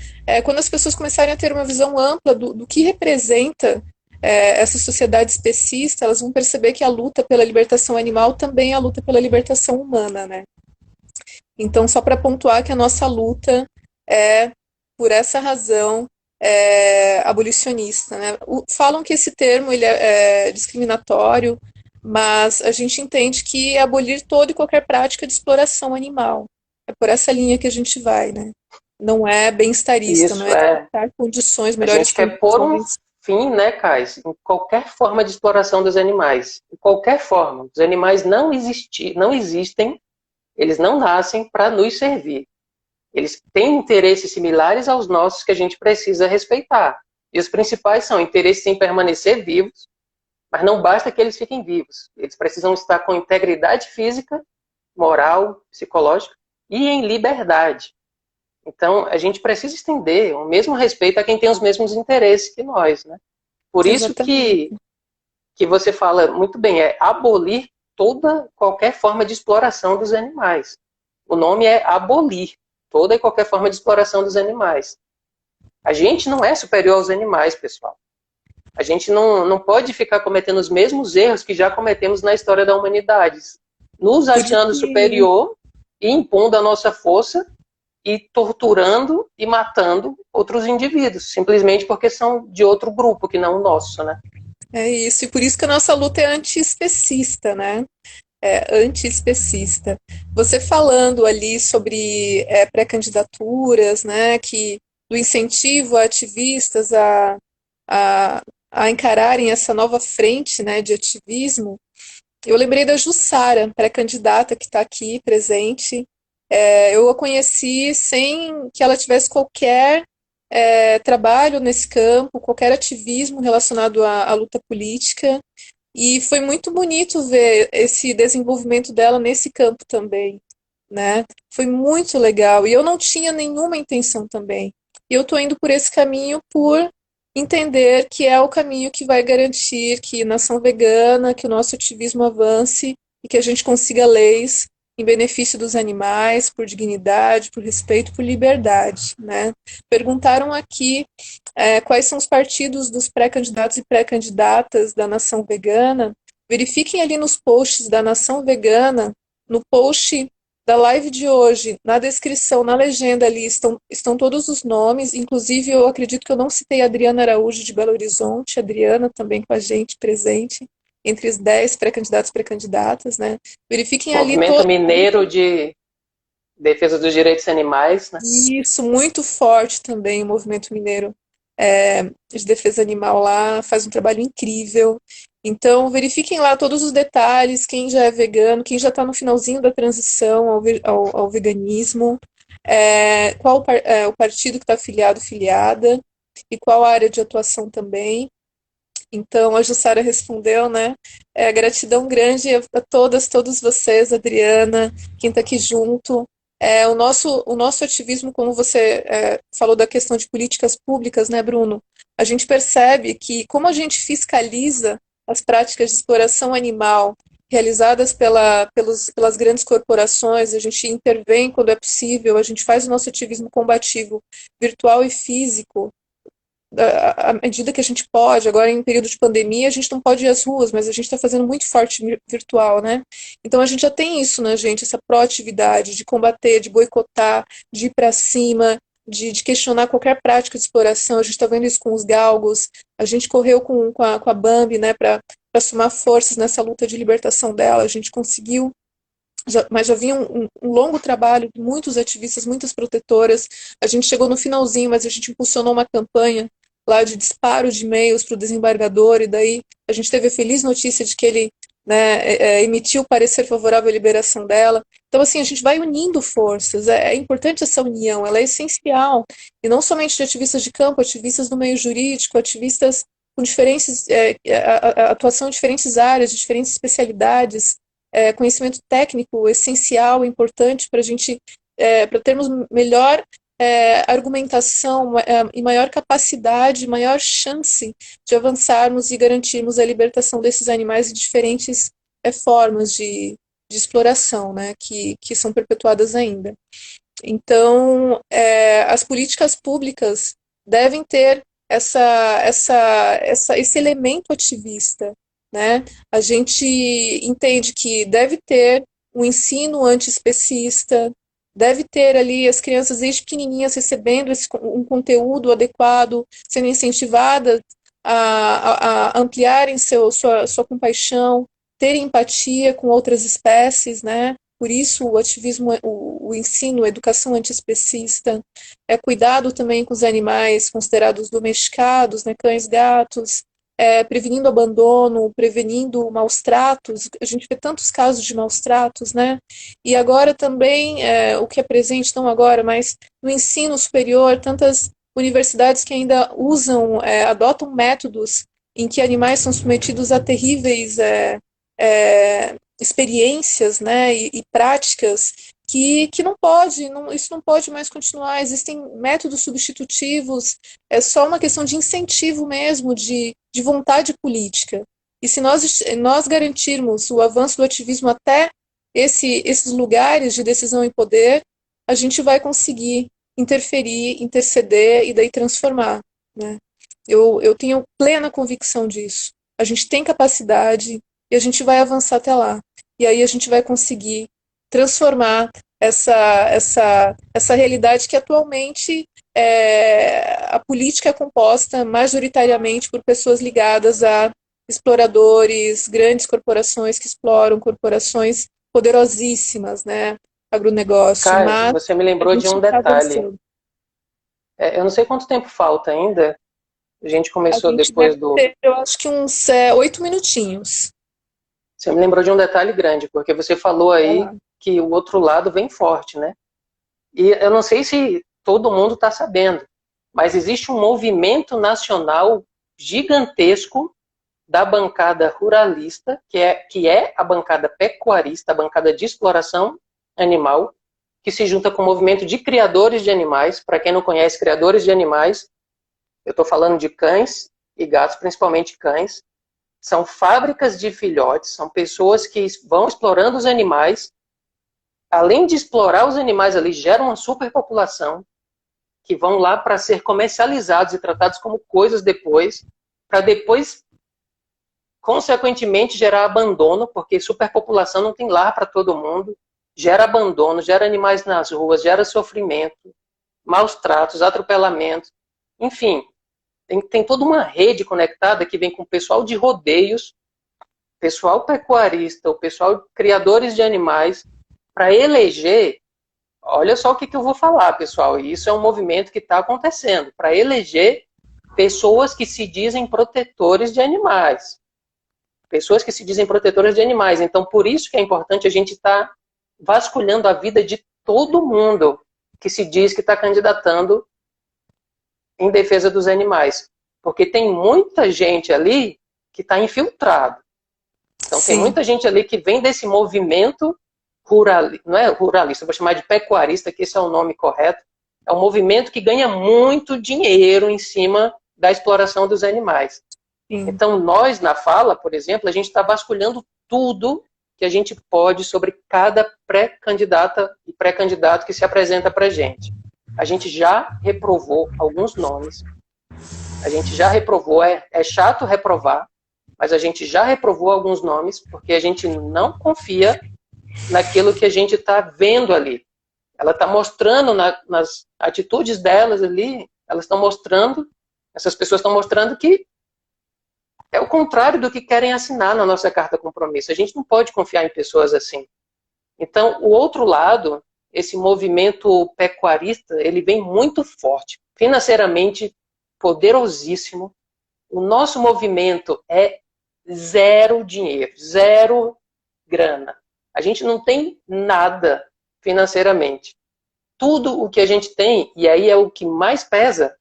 quando as pessoas começarem a ter uma visão ampla do que representa essa sociedade especista, elas vão perceber que a luta pela libertação animal também é a luta pela libertação humana, né? Então, só para pontuar que a nossa luta é, por essa razão, abolicionista, né? Falam que esse termo ele é discriminatório, mas a gente entende que é abolir toda e qualquer prática de exploração animal. É por essa linha que a gente vai, né? Não é bem-estarista, não Isso é é. dar condições, A melhores gente quer pôr um condições. fim, né, Kais, em qualquer forma de exploração dos animais. Em qualquer forma. Os animais não existem, eles não nascem para nos servir. Eles têm interesses similares aos nossos que a gente precisa respeitar. E os principais são interesses em permanecer vivos, mas não basta que eles fiquem vivos. Eles precisam estar com integridade física, moral, psicológica e em liberdade. Então, a gente precisa estender o mesmo respeito a quem tem os mesmos interesses que nós, né? Por isso Exatamente. que você fala muito bem, é abolir qualquer forma de exploração dos animais. O nome é abolir toda e qualquer forma de exploração dos animais. A gente não é superior aos animais, pessoal. A gente não pode ficar cometendo os mesmos erros que já cometemos na história da humanidade, nos Por achando isso superior e impondo a nossa força e torturando e matando outros indivíduos, simplesmente porque são de outro grupo que não o nosso, né? é isso, e por isso que a nossa luta é antiespecista, né? É antiespecista. Você falando ali sobre pré-candidaturas, né? Que do incentivo a ativistas a, a encararem essa nova frente, né, de ativismo. Eu lembrei da Jussara, pré-candidata que está aqui presente. Eu a conheci sem que ela tivesse qualquer trabalho nesse campo, qualquer ativismo relacionado à luta política. E foi muito bonito ver esse desenvolvimento dela nesse campo também, né? Foi muito legal. E eu não tinha nenhuma intenção também. E eu estou indo por esse caminho por entender que é o caminho que vai garantir que nação vegana, que o nosso ativismo avance e que a gente consiga leis em benefício dos animais, por dignidade, por respeito, por liberdade, né? Perguntaram aqui quais são os partidos dos pré-candidatos e pré-candidatas da Nação Vegana. Verifiquem ali nos posts da Nação Vegana, no post da live de hoje, na descrição, na legenda ali, estão todos os nomes, inclusive eu acredito que eu não citei a Adriana Araújo de Belo Horizonte, a Adriana também com a gente presente, entre os 10 pré-candidatos e pré-candidatas, né? Verifiquem ali Movimento todo Mineiro de Defesa dos Direitos Animais, né? isso, muito forte também, o movimento mineiro de defesa animal lá, faz um trabalho incrível. Então, verifiquem lá todos os detalhes, quem já é vegano, quem já está no finalzinho da transição ao veganismo, qual o partido que está afiliado, filiada, e qual a área de atuação também. Então, a Jussara respondeu, né? Gratidão grande a todas, todos vocês, Adriana, quem está aqui junto. O nosso ativismo, como você falou da questão de políticas públicas, né, Bruno? A gente percebe que, como a gente fiscaliza as práticas de exploração animal realizadas pelas grandes corporações, a gente intervém quando é possível, a gente faz o nosso ativismo combativo virtual e físico, à medida que a gente pode, agora em período de pandemia, a gente não pode ir às ruas, mas a gente está fazendo muito forte virtual, né? Então a gente já tem isso na gente, essa proatividade de combater, de boicotar, de ir para cima, de questionar qualquer prática de exploração. A gente está vendo isso com os galgos, a gente correu com a Bambi, né, para somar forças nessa luta de libertação dela, a gente conseguiu. Mas já vinha um longo trabalho de muitos ativistas, muitas protetoras. A gente chegou no finalzinho, mas a gente impulsionou uma campanha lá de disparo de e-mails para o desembargador, e daí a gente teve a feliz notícia de que ele, né, emitiu o parecer favorável à liberação dela. Então, assim, a gente vai unindo forças, é importante essa união, ela é essencial, e não somente de ativistas de campo, ativistas do meio jurídico, ativistas com diferentes, atuação em diferentes áreas, de diferentes especialidades, conhecimento técnico essencial, importante para a gente, para termos melhor argumentação e maior capacidade, maior chance de avançarmos e garantirmos a libertação desses animais em diferentes formas de exploração, né, que são perpetuadas ainda. Então, as políticas públicas devem ter esse elemento ativista, né? A gente entende que deve ter um ensino antiespecista, deve ter ali as crianças desde pequenininhas recebendo um conteúdo adequado, sendo incentivadas a ampliarem sua compaixão, ter empatia com outras espécies, né? Por isso o ativismo, o ensino, a educação antiespecista, cuidado também com os animais considerados domesticados, né? Cães, gatos, prevenindo abandono, prevenindo maus tratos. A gente vê tantos casos de maus tratos, né? E agora também, o que é presente, não agora, mas no ensino superior, tantas universidades que ainda usam, adotam métodos em que animais são submetidos a terríveis experiências, né, e práticas que não pode, isso não pode mais continuar. Existem métodos substitutivos, é só uma questão de incentivo mesmo, de vontade política. E se nós garantirmos o avanço do ativismo até esses lugares de decisão e poder, a gente vai conseguir interferir, interceder e daí transformar, né? Eu tenho plena convicção disso. A gente tem capacidade e a gente vai avançar até lá. E aí a gente vai conseguir transformar essa realidade que atualmente a política é composta majoritariamente por pessoas ligadas a exploradores, grandes corporações que exploram, corporações poderosíssimas, né? Agronegócio, Kai, mas você me a lembrou de gente um está detalhe. avançando. Eu não sei quanto tempo falta ainda. A gente A começou gente depois deve do. ter, eu acho que uns 8 minutinhos. Você me lembrou de um detalhe grande, porque você falou Vai aí lá. que o outro lado vem forte, né? E eu não sei se todo mundo está sabendo, mas existe um movimento nacional gigantesco da bancada ruralista, que é a bancada pecuarista, a bancada de exploração animal, que se junta com o movimento de criadores de animais. Para quem não conhece, criadores de animais, eu estou falando de cães e gatos, principalmente cães. São fábricas de filhotes, são pessoas que vão explorando os animais. Além de explorar os animais ali, geram uma superpopulação que vão lá para ser comercializados e tratados como coisas depois, para depois, consequentemente, gerar abandono, porque superpopulação não tem lar para todo mundo, gera abandono, gera animais nas ruas, gera sofrimento, maus tratos, atropelamentos, enfim, tem toda uma rede conectada que vem com o pessoal de rodeios, pessoal pecuarista, o pessoal criadores de animais, para eleger. Olha só o que eu vou falar, pessoal. Isso é um movimento que está acontecendo para eleger pessoas que se dizem protetores de animais. Pessoas que se dizem protetoras de animais. Então, por isso que é importante a gente estar vasculhando a vida de todo mundo que se diz que está candidatando em defesa dos animais. Porque tem muita gente ali que está infiltrado. Então, tem Sim, muita gente ali que vem desse movimento não é ruralista, vou chamar de pecuarista, que esse é o nome correto. É um movimento que ganha muito dinheiro em cima da exploração dos animais. sim, Então, nós, na fala, por exemplo, a gente está vasculhando tudo que a gente pode sobre cada pré-candidata e pré-candidato que se apresenta para a gente. A gente já reprovou alguns nomes, a gente já reprovou, é chato reprovar, mas a gente já reprovou alguns nomes porque a gente não confia naquilo que a gente está vendo ali. Ela está mostrando nas atitudes delas ali, elas estão mostrando, essas pessoas estão mostrando que é o contrário do que querem assinar na nossa carta compromisso. A gente não pode confiar em pessoas assim. Então, o outro lado, esse movimento pecuarista, ele vem muito forte, financeiramente poderosíssimo. O nosso movimento é zero dinheiro, zero grana. A gente não tem nada financeiramente. Tudo o que a gente tem, e aí é o que mais pesa,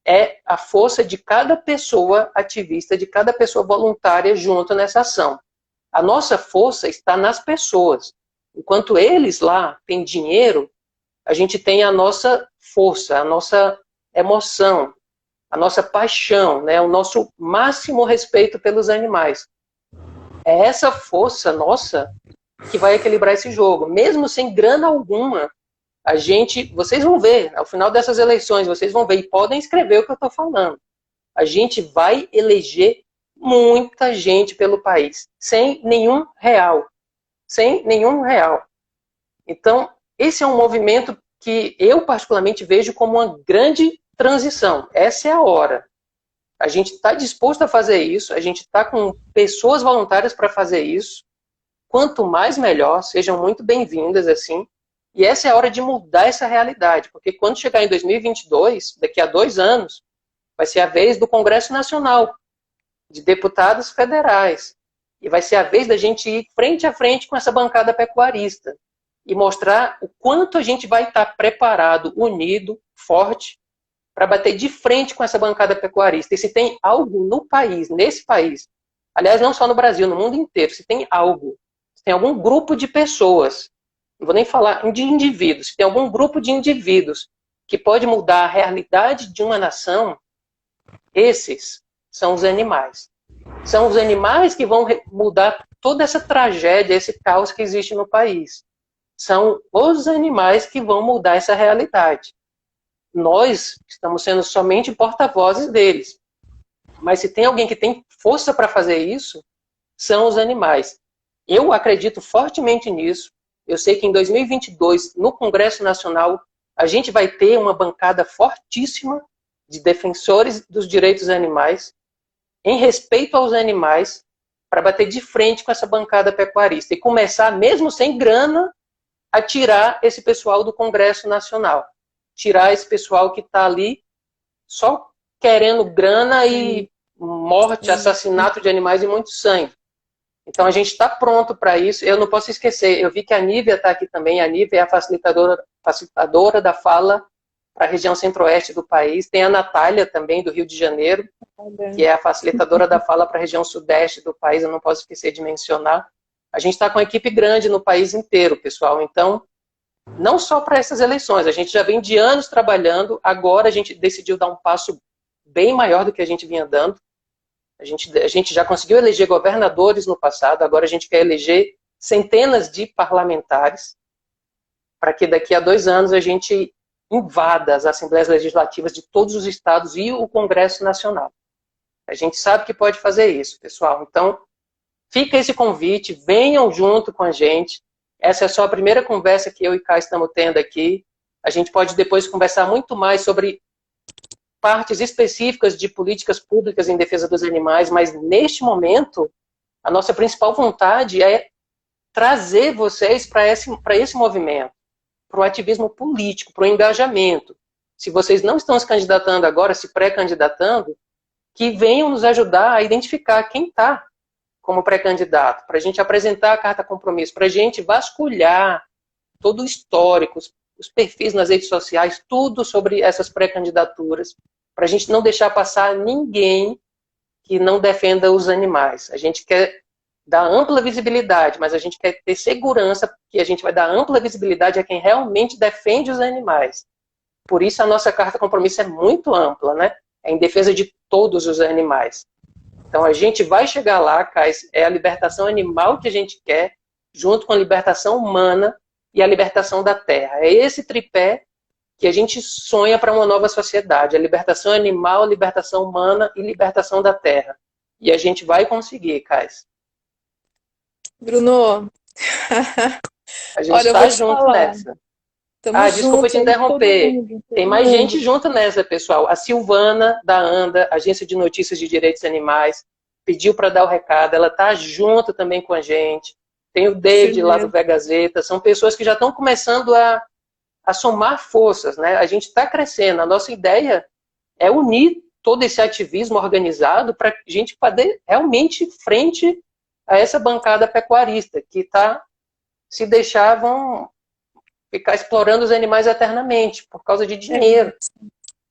é a força de cada pessoa ativista, de cada pessoa voluntária junto nessa ação. A nossa força está nas pessoas. Enquanto eles lá têm dinheiro, a gente tem a nossa força, a nossa emoção, a nossa paixão, né? O nosso máximo respeito pelos animais. É essa força nossa que vai equilibrar esse jogo. Mesmo sem grana alguma, vocês vão ver, ao final dessas eleições, vocês vão ver e podem escrever o que eu estou falando. A gente vai eleger muita gente pelo país, sem nenhum real. Sem nenhum real. Então, esse é um movimento que eu particularmente vejo como uma grande transição. Essa é a hora. A gente está disposto a fazer isso, a gente está com pessoas voluntárias para fazer isso. Quanto mais, melhor, sejam muito bem-vindas, assim. E essa é a hora de mudar essa realidade, porque quando chegar em 2022, daqui a 2 anos, vai ser a vez do Congresso Nacional, de deputados federais. E vai ser a vez da gente ir frente a frente com essa bancada pecuarista e mostrar o quanto a gente vai estar preparado, unido, forte, para bater de frente com essa bancada pecuarista. E se tem algo no país, nesse país, aliás, não só no Brasil, no mundo inteiro, se tem algo, se tem algum grupo de pessoas, não vou nem falar de indivíduos, se tem algum grupo de indivíduos que pode mudar a realidade de uma nação, esses são os animais. São os animais que vão mudar toda essa tragédia, esse caos que existe no país. São os animais que vão mudar essa realidade. Nós estamos sendo somente porta-vozes deles. Mas se tem alguém que tem força para fazer isso, são os animais. Eu acredito fortemente nisso. Eu sei que em 2022, no Congresso Nacional, a gente vai ter uma bancada fortíssima de defensores dos direitos animais, em respeito aos animais, para bater de frente com essa bancada pecuarista e começar, mesmo sem grana, a tirar esse pessoal do Congresso Nacional. Tirar esse pessoal que está ali só querendo grana e morte, assassinato de animais e muito sangue. Então a gente está pronto para isso. Eu não posso esquecer, eu vi que a Nívia está aqui também. A Nívia é a facilitadora da fala para a região centro-oeste do país. Tem a Natália também, do Rio de Janeiro, que é a facilitadora da fala para a região sudeste do país. Eu não posso esquecer de mencionar. A gente está com uma equipe grande no país inteiro, pessoal. Então, não só para essas eleições, a gente já vem de anos trabalhando, agora a gente decidiu dar um passo bem maior do que a gente vinha dando. A gente já conseguiu eleger governadores no passado, agora a gente quer eleger centenas de parlamentares, para que daqui a 2 anos a gente invada as assembleias legislativas de todos os estados e o Congresso Nacional. A gente sabe que pode fazer isso, pessoal. Então, fica esse convite, venham junto com a gente. Essa é só a primeira conversa que eu e Kai estamos tendo aqui. A gente pode depois conversar muito mais sobre partes específicas de políticas públicas em defesa dos animais, mas neste momento, a nossa principal vontade é trazer vocês para esse movimento, para o ativismo político, para o engajamento. Se vocês não estão se candidatando agora, se pré-candidatando, que venham nos ajudar a identificar quem está como pré-candidato, para a gente apresentar a carta compromisso, para a gente vasculhar todo o histórico, os perfis nas redes sociais, tudo sobre essas pré-candidaturas, para a gente não deixar passar ninguém que não defenda os animais. A gente quer dar ampla visibilidade, mas a gente quer ter segurança que a gente vai dar ampla visibilidade a quem realmente defende os animais. Por isso a nossa carta compromisso é muito ampla, né? É em defesa de todos os animais. Então a gente vai chegar lá, Kais, é a libertação animal que a gente quer, junto com a libertação humana e a libertação da terra. É esse tripé que a gente sonha para uma nova sociedade. A libertação animal, a libertação humana e libertação da terra. E a gente vai conseguir, Kais. Bruno, A gente olha, eu está vou te junto falar. nessa. Tamo Desculpa junto te aí, interromper. todo mundo, Tem todo mais mundo. gente junto nessa, pessoal. A Silvana, da ANDA, Agência de Notícias de Direitos Animais, pediu para dar o recado. Ela está junto também com a gente. Tem o David lá do Vegazeta. São pessoas que já estão começando a somar forças, né? A gente está crescendo. A nossa ideia é unir todo esse ativismo organizado para a gente poder realmente frente a essa bancada pecuarista que está, se deixar, vão ficar explorando os animais eternamente por causa de dinheiro.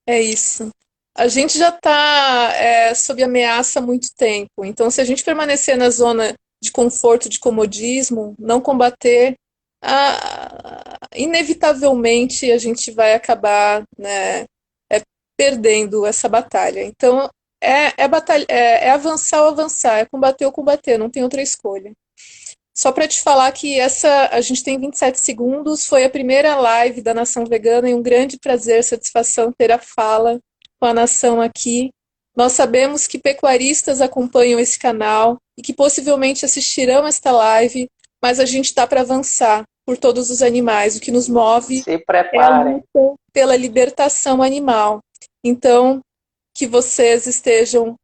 É isso. A gente já está sob ameaça há muito tempo. Então, se a gente permanecer na zona de conforto, de comodismo, não combater, inevitavelmente a gente vai acabar, né, perdendo essa batalha. Então, é avançar ou avançar, é combater ou combater, não tem outra escolha. Só para te falar que a gente tem 27 segundos, foi a primeira live da Nação Vegana e um grande prazer, satisfação ter a fala com a nação aqui. Nós sabemos que pecuaristas acompanham esse canal e que possivelmente assistirão esta live, mas a gente está para avançar por todos os animais. O que nos move Se preparem. é a luta pela libertação animal. Então, que vocês estejam